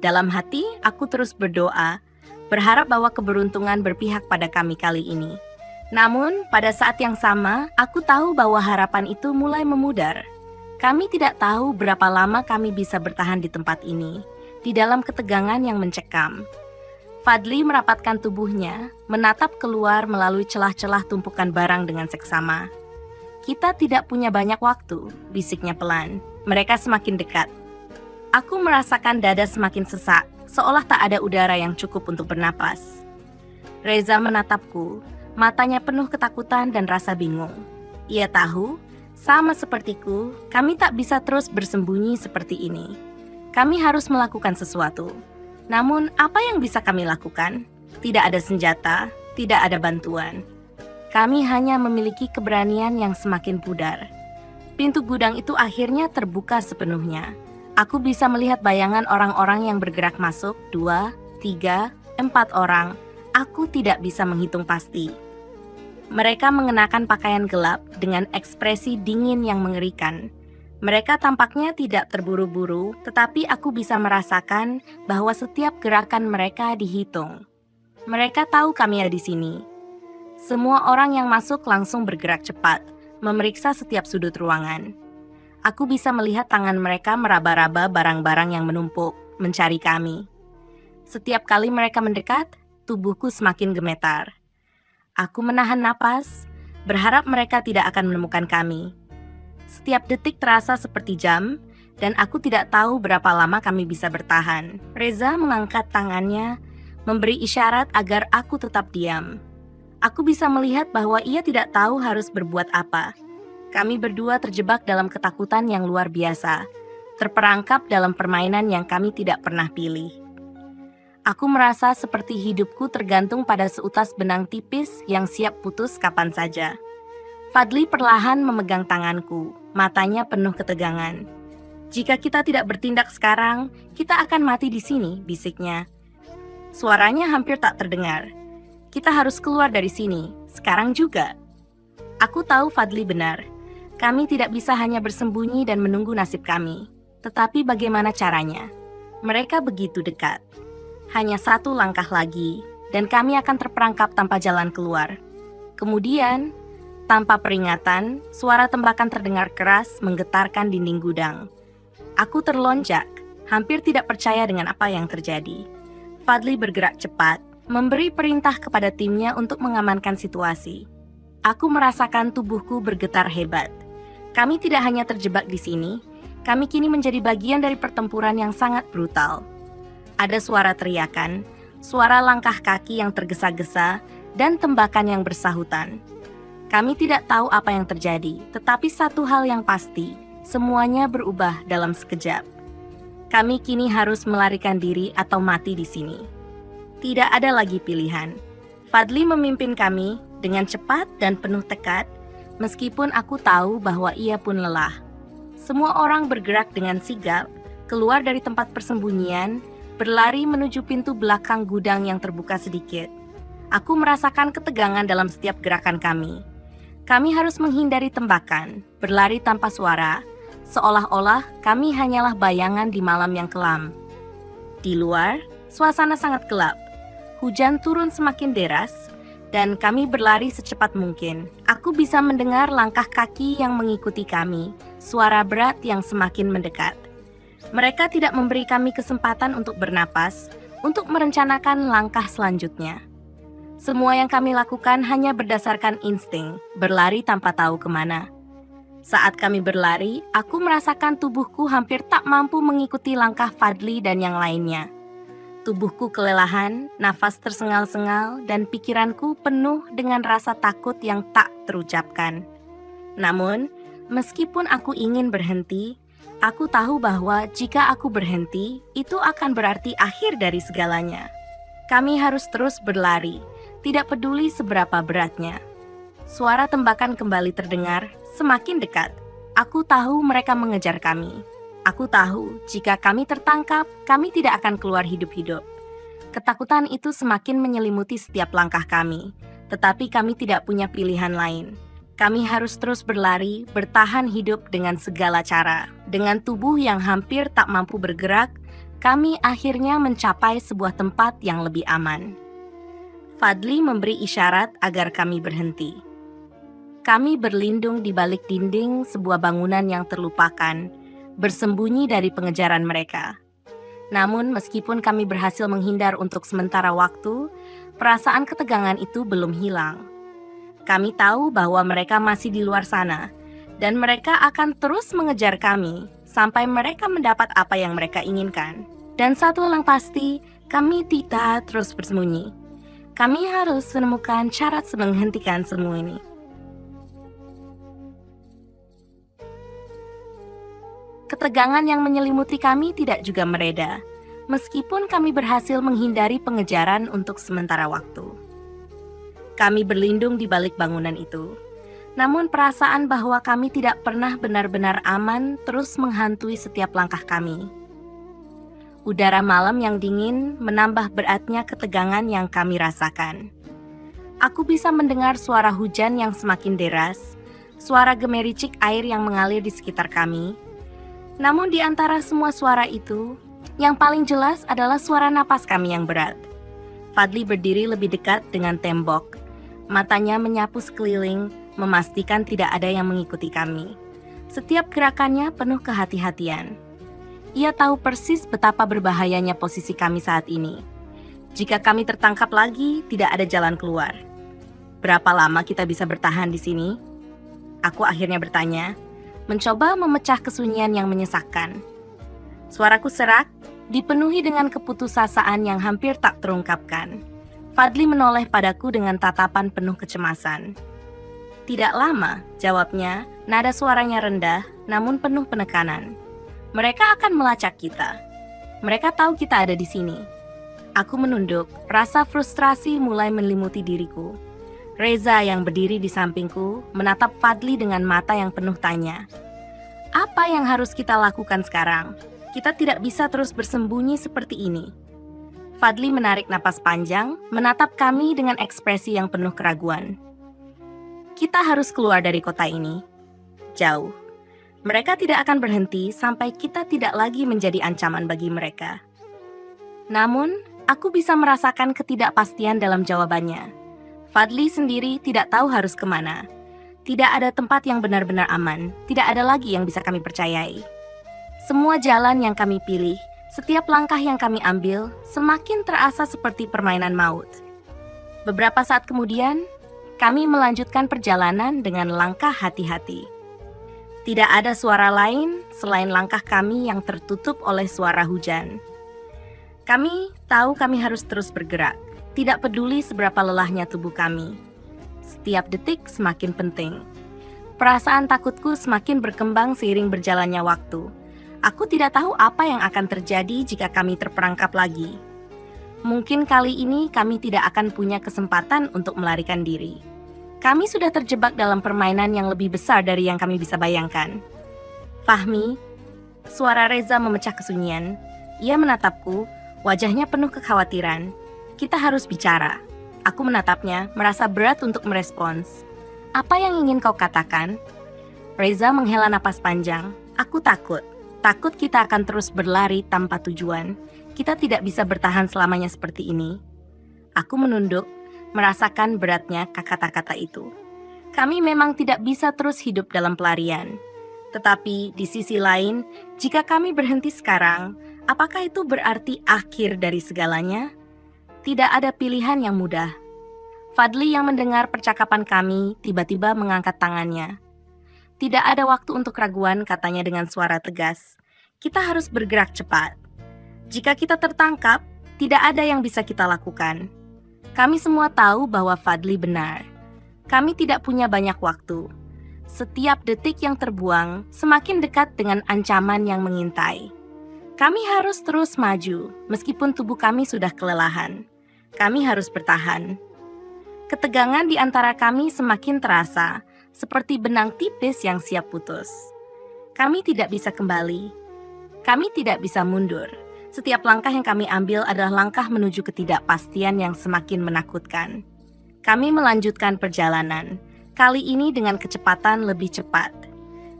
[SPEAKER 1] Dalam hati, aku terus berdoa, berharap bahwa keberuntungan berpihak pada kami kali ini. Namun, pada saat yang sama, aku tahu bahwa harapan itu mulai memudar. Kami tidak tahu berapa lama kami bisa bertahan di tempat ini, di dalam ketegangan yang mencekam. Fadli merapatkan tubuhnya, menatap keluar melalui celah-celah tumpukan barang dengan seksama. "Kita tidak punya banyak waktu," bisiknya pelan. Mereka semakin dekat. Aku merasakan dada semakin sesak, seolah tak ada udara yang cukup untuk bernapas. Reza menatapku, matanya penuh ketakutan dan rasa bingung. Ia tahu, sama sepertiku, kami tak bisa terus bersembunyi seperti ini. Kami harus melakukan sesuatu. Namun, apa yang bisa kami lakukan? Tidak ada senjata, tidak ada bantuan. Kami hanya memiliki keberanian yang semakin pudar. Pintu gudang itu akhirnya terbuka sepenuhnya. Aku bisa melihat bayangan orang-orang yang bergerak masuk, 2, 3, 4 orang. Aku tidak bisa menghitung pasti. Mereka mengenakan pakaian gelap dengan ekspresi dingin yang mengerikan. Mereka tampaknya tidak terburu-buru, tetapi aku bisa merasakan bahwa setiap gerakan mereka dihitung. Mereka tahu kami ada di sini. Semua orang yang masuk langsung bergerak cepat, memeriksa setiap sudut ruangan. Aku bisa melihat tangan mereka meraba-raba barang-barang yang menumpuk, mencari kami. Setiap kali mereka mendekat, tubuhku semakin gemetar. Aku menahan napas, berharap mereka tidak akan menemukan kami. Setiap detik terasa seperti jam, dan aku tidak tahu berapa lama kami bisa bertahan. Reza mengangkat tangannya, memberi isyarat agar aku tetap diam. Aku bisa melihat bahwa ia tidak tahu harus berbuat apa. Kami berdua terjebak dalam ketakutan yang luar biasa, terperangkap dalam permainan yang kami tidak pernah pilih. Aku merasa seperti hidupku tergantung pada seutas benang tipis yang siap putus kapan saja. Fadli perlahan memegang tanganku, matanya penuh ketegangan. "Jika kita tidak bertindak sekarang, kita akan mati di sini," bisiknya. Suaranya hampir tak terdengar. "Kita harus keluar dari sini, sekarang juga." Aku tahu Fadli benar. Kami tidak bisa hanya bersembunyi dan menunggu nasib kami. Tetapi bagaimana caranya? Mereka begitu dekat. Hanya satu langkah lagi, dan kami akan terperangkap tanpa jalan keluar. Kemudian, tanpa peringatan, suara tembakan terdengar keras menggetarkan dinding gudang. Aku terlonjak, hampir tidak percaya dengan apa yang terjadi. Fadli bergerak cepat, memberi perintah kepada timnya untuk mengamankan situasi. Aku merasakan tubuhku bergetar hebat. Kami tidak hanya terjebak di sini, kami kini menjadi bagian dari pertempuran yang sangat brutal. Ada suara teriakan, suara langkah kaki yang tergesa-gesa, dan tembakan yang bersahutan. Kami tidak tahu apa yang terjadi, tetapi satu hal yang pasti, semuanya berubah dalam sekejap. Kami kini harus melarikan diri atau mati di sini. Tidak ada lagi pilihan. Fadli memimpin kami dengan cepat dan penuh tekad, meskipun aku tahu bahwa ia pun lelah. Semua orang bergerak dengan sigap, keluar dari tempat persembunyian, berlari menuju pintu belakang gudang yang terbuka sedikit. Aku merasakan ketegangan dalam setiap gerakan kami. Kami harus menghindari tembakan, berlari tanpa suara, seolah-olah kami hanyalah bayangan di malam yang kelam. Di luar, suasana sangat gelap. Hujan turun semakin deras, dan kami berlari secepat mungkin. Aku bisa mendengar langkah kaki yang mengikuti kami, suara berat yang semakin mendekat. Mereka tidak memberi kami kesempatan untuk bernapas, untuk merencanakan langkah selanjutnya. Semua yang kami lakukan hanya berdasarkan insting, berlari tanpa tahu kemana. Saat kami berlari, aku merasakan tubuhku hampir tak mampu mengikuti langkah Fadli dan yang lainnya. Tubuhku kelelahan, nafas tersengal-sengal, dan pikiranku penuh dengan rasa takut yang tak terucapkan. Namun, meskipun aku ingin berhenti, aku tahu bahwa jika aku berhenti, itu akan berarti akhir dari segalanya. Kami harus terus berlari, tidak peduli seberapa beratnya. Suara tembakan kembali terdengar, semakin dekat. Aku tahu mereka mengejar kami. Aku tahu jika kami tertangkap, kami tidak akan keluar hidup-hidup. Ketakutan itu semakin menyelimuti setiap langkah kami, tetapi kami tidak punya pilihan lain. Kami harus terus berlari, bertahan hidup dengan segala cara. Dengan tubuh yang hampir tak mampu bergerak, kami akhirnya mencapai sebuah tempat yang lebih aman. Fadli memberi isyarat agar kami berhenti. Kami berlindung di balik dinding sebuah bangunan yang terlupakan, bersembunyi dari pengejaran mereka. Namun meskipun kami berhasil menghindar untuk sementara waktu, perasaan ketegangan itu belum hilang. Kami tahu bahwa mereka masih di luar sana, dan mereka akan terus mengejar kami sampai mereka mendapat apa yang mereka inginkan. Dan satu hal yang pasti, kami tidak terus bersembunyi. Kami harus menemukan cara menghentikan semua ini. Ketegangan yang menyelimuti kami tidak juga mereda, meskipun kami berhasil menghindari pengejaran untuk sementara waktu. Kami berlindung di balik bangunan itu. Namun perasaan bahwa kami tidak pernah benar-benar aman terus menghantui setiap langkah kami. Udara malam yang dingin menambah beratnya ketegangan yang kami rasakan. Aku bisa mendengar suara hujan yang semakin deras, suara gemericik air yang mengalir di sekitar kami. Namun di antara semua suara itu, yang paling jelas adalah suara napas kami yang berat. Fadli berdiri lebih dekat dengan tembok. Matanya menyapu sekeliling, memastikan tidak ada yang mengikuti kami. Setiap gerakannya penuh kehati-hatian. Ia tahu persis betapa berbahayanya posisi kami saat ini. Jika kami tertangkap lagi, tidak ada jalan keluar. Berapa lama kita bisa bertahan di sini? Aku akhirnya bertanya, mencoba memecah kesunyian yang menyesakkan. Suaraku serak, dipenuhi dengan keputusasaan yang hampir tak terungkapkan. Fadli menoleh padaku dengan tatapan penuh kecemasan. Tidak lama, jawabnya, nada suaranya rendah, namun penuh penekanan. Mereka akan melacak kita. Mereka tahu kita ada di sini. Aku menunduk, rasa frustrasi mulai menyelimuti diriku. Reza yang berdiri di sampingku menatap Fadli dengan mata yang penuh tanya. Apa yang harus kita lakukan sekarang? Kita tidak bisa terus bersembunyi seperti ini. Fadli menarik napas panjang, menatap kami dengan ekspresi yang penuh keraguan. Kita harus keluar dari kota ini. Jauh. Mereka tidak akan berhenti sampai kita tidak lagi menjadi ancaman bagi mereka. Namun, aku bisa merasakan ketidakpastian dalam jawabannya. Fadli sendiri tidak tahu harus kemana. Tidak ada tempat yang benar-benar aman. Tidak ada lagi yang bisa kami percayai. Semua jalan yang kami pilih, setiap langkah yang kami ambil, semakin terasa seperti permainan maut. Beberapa saat kemudian, kami melanjutkan perjalanan dengan langkah hati-hati. Tidak ada suara lain selain langkah kami yang tertutup oleh suara hujan. Kami tahu kami harus terus bergerak, tidak peduli seberapa lelahnya tubuh kami. Setiap detik semakin penting. Perasaan takutku semakin berkembang seiring berjalannya waktu. Aku tidak tahu apa yang akan terjadi jika kami terperangkap lagi. Mungkin kali ini kami tidak akan punya kesempatan untuk melarikan diri. Kami sudah terjebak dalam permainan yang lebih besar dari yang kami bisa bayangkan. Fahmi, suara Reza memecah kesunyian. Ia menatapku, wajahnya penuh kekhawatiran. Kita harus bicara. Aku menatapnya, merasa berat untuk merespons. Apa yang ingin kau katakan? Reza menghela napas panjang. Aku takut. Takut kita akan terus berlari tanpa tujuan. Kita tidak bisa bertahan selamanya seperti ini. Aku menunduk, merasakan beratnya kata-kata itu. Kami memang tidak bisa terus hidup dalam pelarian. Tetapi di sisi lain, jika kami berhenti sekarang, apakah itu berarti akhir dari segalanya? Tidak ada pilihan yang mudah. Fadli yang mendengar percakapan kami tiba-tiba mengangkat tangannya. Tidak ada waktu untuk keraguan, katanya dengan suara tegas. Kita harus bergerak cepat. Jika kita tertangkap, tidak ada yang bisa kita lakukan. Kami semua tahu bahwa Fadli benar. Kami tidak punya banyak waktu. Setiap detik yang terbuang semakin dekat dengan ancaman yang mengintai. Kami harus terus maju, meskipun tubuh kami sudah kelelahan. Kami harus bertahan. Ketegangan di antara kami semakin terasa, seperti benang tipis yang siap putus. Kami tidak bisa kembali. Kami tidak bisa mundur. Setiap langkah yang kami ambil adalah langkah menuju ketidakpastian yang semakin menakutkan. Kami melanjutkan perjalanan, kali ini dengan kecepatan lebih cepat.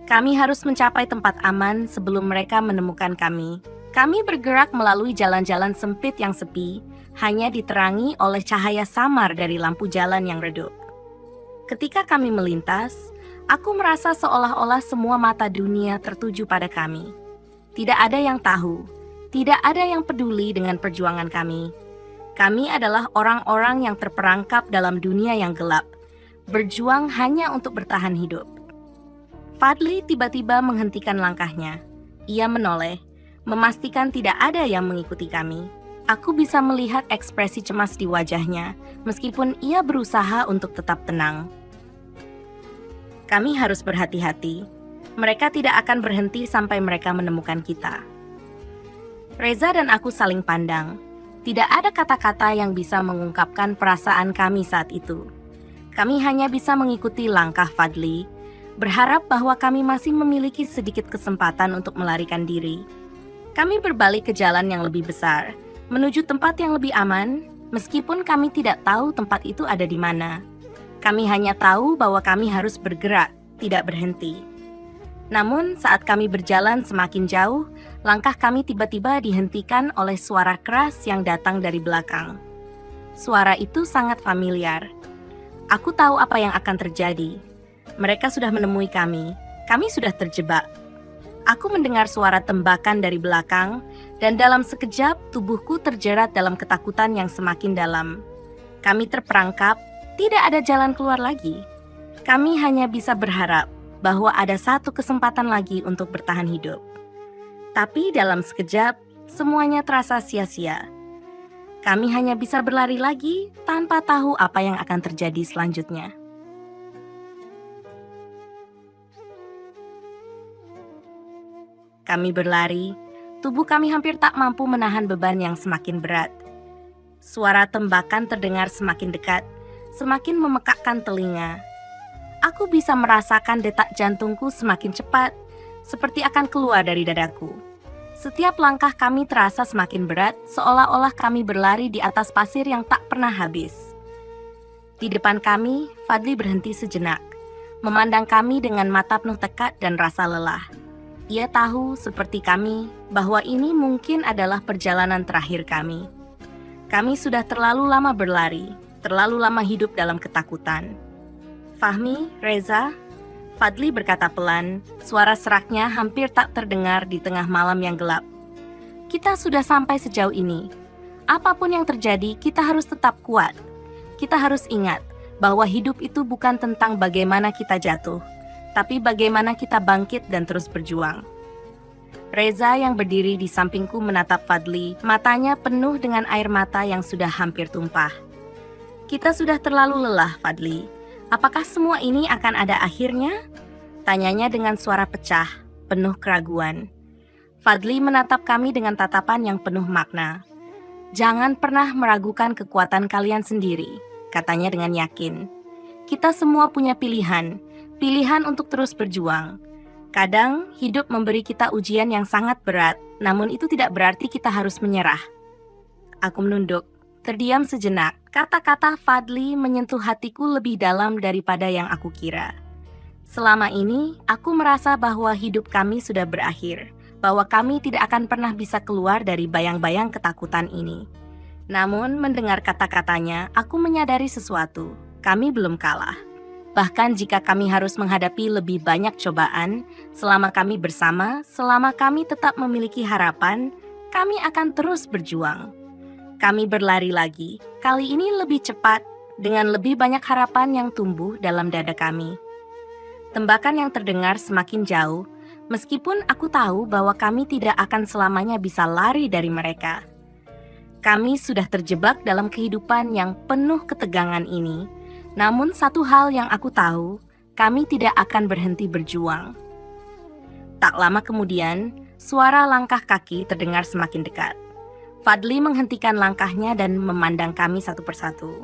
[SPEAKER 1] Kami harus mencapai tempat aman sebelum mereka menemukan kami. Kami bergerak melalui jalan-jalan sempit yang sepi, hanya diterangi oleh cahaya samar dari lampu jalan yang redup. Ketika kami melintas, aku merasa seolah-olah semua mata dunia tertuju pada kami. Tidak ada yang tahu, tidak ada yang peduli dengan perjuangan kami. Kami adalah orang-orang yang terperangkap dalam dunia yang gelap, berjuang hanya untuk bertahan hidup. Fadli tiba-tiba menghentikan langkahnya. Ia menoleh, memastikan tidak ada yang mengikuti kami. Aku bisa melihat ekspresi cemas di wajahnya, meskipun ia berusaha untuk tetap tenang. Kami harus berhati-hati. Mereka tidak akan berhenti sampai mereka menemukan kita. Reza dan aku saling pandang. Tidak ada kata-kata yang bisa mengungkapkan perasaan kami saat itu. Kami hanya bisa mengikuti langkah Fadli, berharap bahwa kami masih memiliki sedikit kesempatan untuk melarikan diri. Kami berbalik ke jalan yang lebih besar, menuju tempat yang lebih aman, meskipun kami tidak tahu tempat itu ada di mana. Kami hanya tahu bahwa kami harus bergerak, tidak berhenti. Namun, saat kami berjalan semakin jauh, langkah kami tiba-tiba dihentikan oleh suara keras yang datang dari belakang. Suara itu sangat familiar. Aku tahu apa yang akan terjadi. Mereka sudah menemui kami. Kami sudah terjebak. Aku mendengar suara tembakan dari belakang, dan dalam sekejap tubuhku terjerat dalam ketakutan yang semakin dalam. Kami terperangkap, tidak ada jalan keluar lagi. Kami hanya bisa berharap bahwa ada satu kesempatan lagi untuk bertahan hidup. Tapi dalam sekejap, semuanya terasa sia-sia. Kami hanya bisa berlari lagi tanpa tahu apa yang akan terjadi selanjutnya. Kami berlari, tubuh kami hampir tak mampu menahan beban yang semakin berat. Suara tembakan terdengar semakin dekat, semakin memekakkan telinga. Aku bisa merasakan detak jantungku semakin cepat, seperti akan keluar dari dadaku. Setiap langkah kami terasa semakin berat, seolah-olah kami berlari di atas pasir yang tak pernah habis. Di depan kami, Fadli berhenti sejenak, memandang kami dengan mata penuh tekad dan rasa lelah. Ia tahu, seperti kami, bahwa ini mungkin adalah perjalanan terakhir kami. Kami sudah terlalu lama berlari, terlalu lama hidup dalam ketakutan. Fahmi, Reza, Fadli berkata pelan, suara seraknya hampir tak terdengar di tengah malam yang gelap. Kita sudah sampai sejauh ini. Apapun yang terjadi, kita harus tetap kuat. Kita harus ingat bahwa hidup itu bukan tentang bagaimana kita jatuh, tapi bagaimana kita bangkit dan terus berjuang. Reza yang berdiri di sampingku menatap Fadli, matanya penuh dengan air mata yang sudah hampir tumpah. Kita sudah terlalu lelah, Fadli. Apakah semua ini akan ada akhirnya? Tanyanya dengan suara pecah, penuh keraguan. Fadli menatap kami dengan tatapan yang penuh makna. Jangan pernah meragukan kekuatan kalian sendiri, katanya dengan yakin. Kita semua punya pilihan untuk terus berjuang. Kadang hidup memberi kita ujian yang sangat berat, namun itu tidak berarti kita harus menyerah. Aku menunduk, terdiam sejenak. Kata-kata Fadli menyentuh hatiku lebih dalam daripada yang aku kira. Selama ini, aku merasa bahwa hidup kami sudah berakhir, bahwa kami tidak akan pernah bisa keluar dari bayang-bayang ketakutan ini. Namun, mendengar kata-katanya, aku menyadari sesuatu. Kami belum kalah. Bahkan jika kami harus menghadapi lebih banyak cobaan, selama kami bersama, selama kami tetap memiliki harapan, kami akan terus berjuang. Kami berlari lagi, kali ini lebih cepat, dengan lebih banyak harapan yang tumbuh dalam dada kami. Tembakan yang terdengar semakin jauh, meskipun aku tahu bahwa kami tidak akan selamanya bisa lari dari mereka. Kami sudah terjebak dalam kehidupan yang penuh ketegangan ini, namun satu hal yang aku tahu, kami tidak akan berhenti berjuang. Tak lama kemudian, suara langkah kaki terdengar semakin dekat. Fadli menghentikan langkahnya dan memandang kami satu persatu.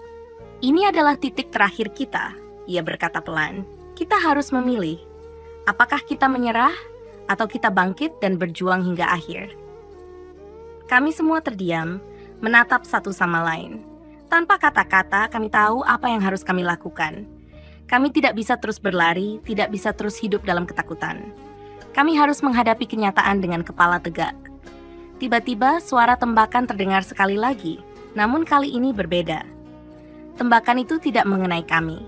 [SPEAKER 1] Ini adalah titik terakhir kita, ia berkata pelan. Kita harus memilih, apakah kita menyerah atau kita bangkit dan berjuang hingga akhir. Kami semua terdiam, menatap satu sama lain. Tanpa kata-kata, kami tahu apa yang harus kami lakukan. Kami tidak bisa terus berlari, tidak bisa terus hidup dalam ketakutan. Kami harus menghadapi kenyataan dengan kepala tegak. Tiba-tiba suara tembakan terdengar sekali lagi, namun kali ini berbeda. Tembakan itu tidak mengenai kami.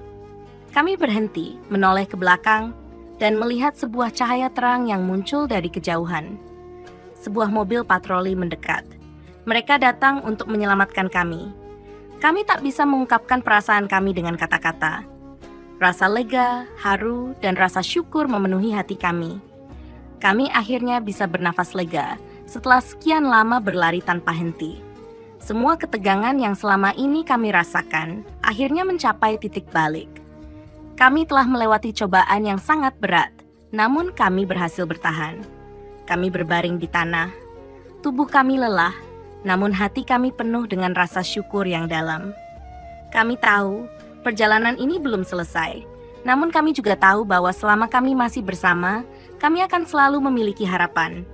[SPEAKER 1] Kami berhenti, menoleh ke belakang, dan melihat sebuah cahaya terang yang muncul dari kejauhan. Sebuah mobil patroli mendekat. Mereka datang untuk menyelamatkan kami. Kami tak bisa mengungkapkan perasaan kami dengan kata-kata. Rasa lega, haru, dan rasa syukur memenuhi hati kami. Kami akhirnya bisa bernafas lega setelah sekian lama berlari tanpa henti. Semua ketegangan yang selama ini kami rasakan akhirnya mencapai titik balik. Kami telah melewati cobaan yang sangat berat, namun kami berhasil bertahan. Kami berbaring di tanah. Tubuh kami lelah, namun hati kami penuh dengan rasa syukur yang dalam. Kami tahu Perjalanan ini belum selesai. Namun kami juga tahu bahwa selama kami masih bersama, kami akan selalu memiliki harapan.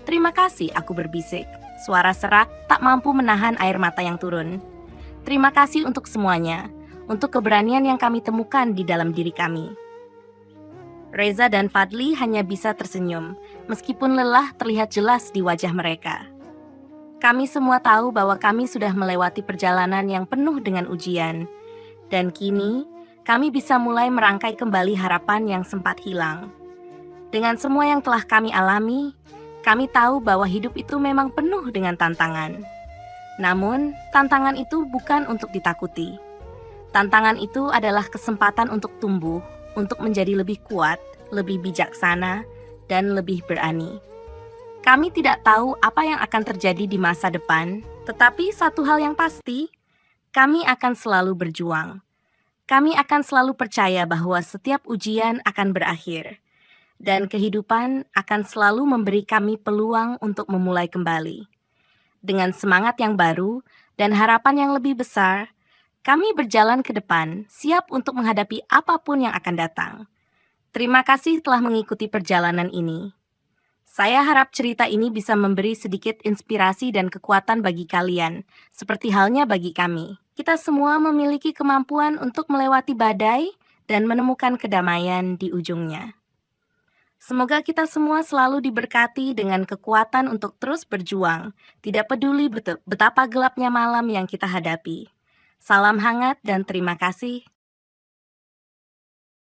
[SPEAKER 1] Terima kasih, aku berbisik. Suara serak tak mampu menahan air mata yang turun. Terima kasih untuk semuanya, untuk keberanian yang kami temukan di dalam diri kami. Reza dan Fadli hanya bisa tersenyum, meskipun lelah terlihat jelas di wajah mereka. Kami semua tahu bahwa kami sudah melewati perjalanan yang penuh dengan ujian, dan kini kami bisa mulai merangkai kembali harapan yang sempat hilang. Dengan semua yang telah kami alami, kami tahu bahwa hidup itu memang penuh dengan tantangan. Namun, tantangan itu bukan untuk ditakuti. Tantangan itu adalah kesempatan untuk tumbuh, untuk menjadi lebih kuat, lebih bijaksana, dan lebih berani. Kami tidak tahu apa yang akan terjadi di masa depan, tetapi satu hal yang pasti, kami akan selalu berjuang. Kami akan selalu percaya bahwa setiap ujian akan berakhir, dan kehidupan akan selalu memberi kami peluang untuk memulai kembali. Dengan semangat yang baru dan harapan yang lebih besar, kami berjalan ke depan, siap untuk menghadapi apapun yang akan datang. Terima kasih telah mengikuti perjalanan ini. Saya harap cerita ini bisa memberi sedikit inspirasi dan kekuatan bagi kalian, seperti halnya bagi kami. Kita semua memiliki kemampuan untuk melewati badai dan menemukan kedamaian di ujungnya. Semoga kita semua selalu diberkati dengan kekuatan untuk terus berjuang, tidak peduli betapa gelapnya malam yang kita hadapi. Salam hangat dan terima kasih.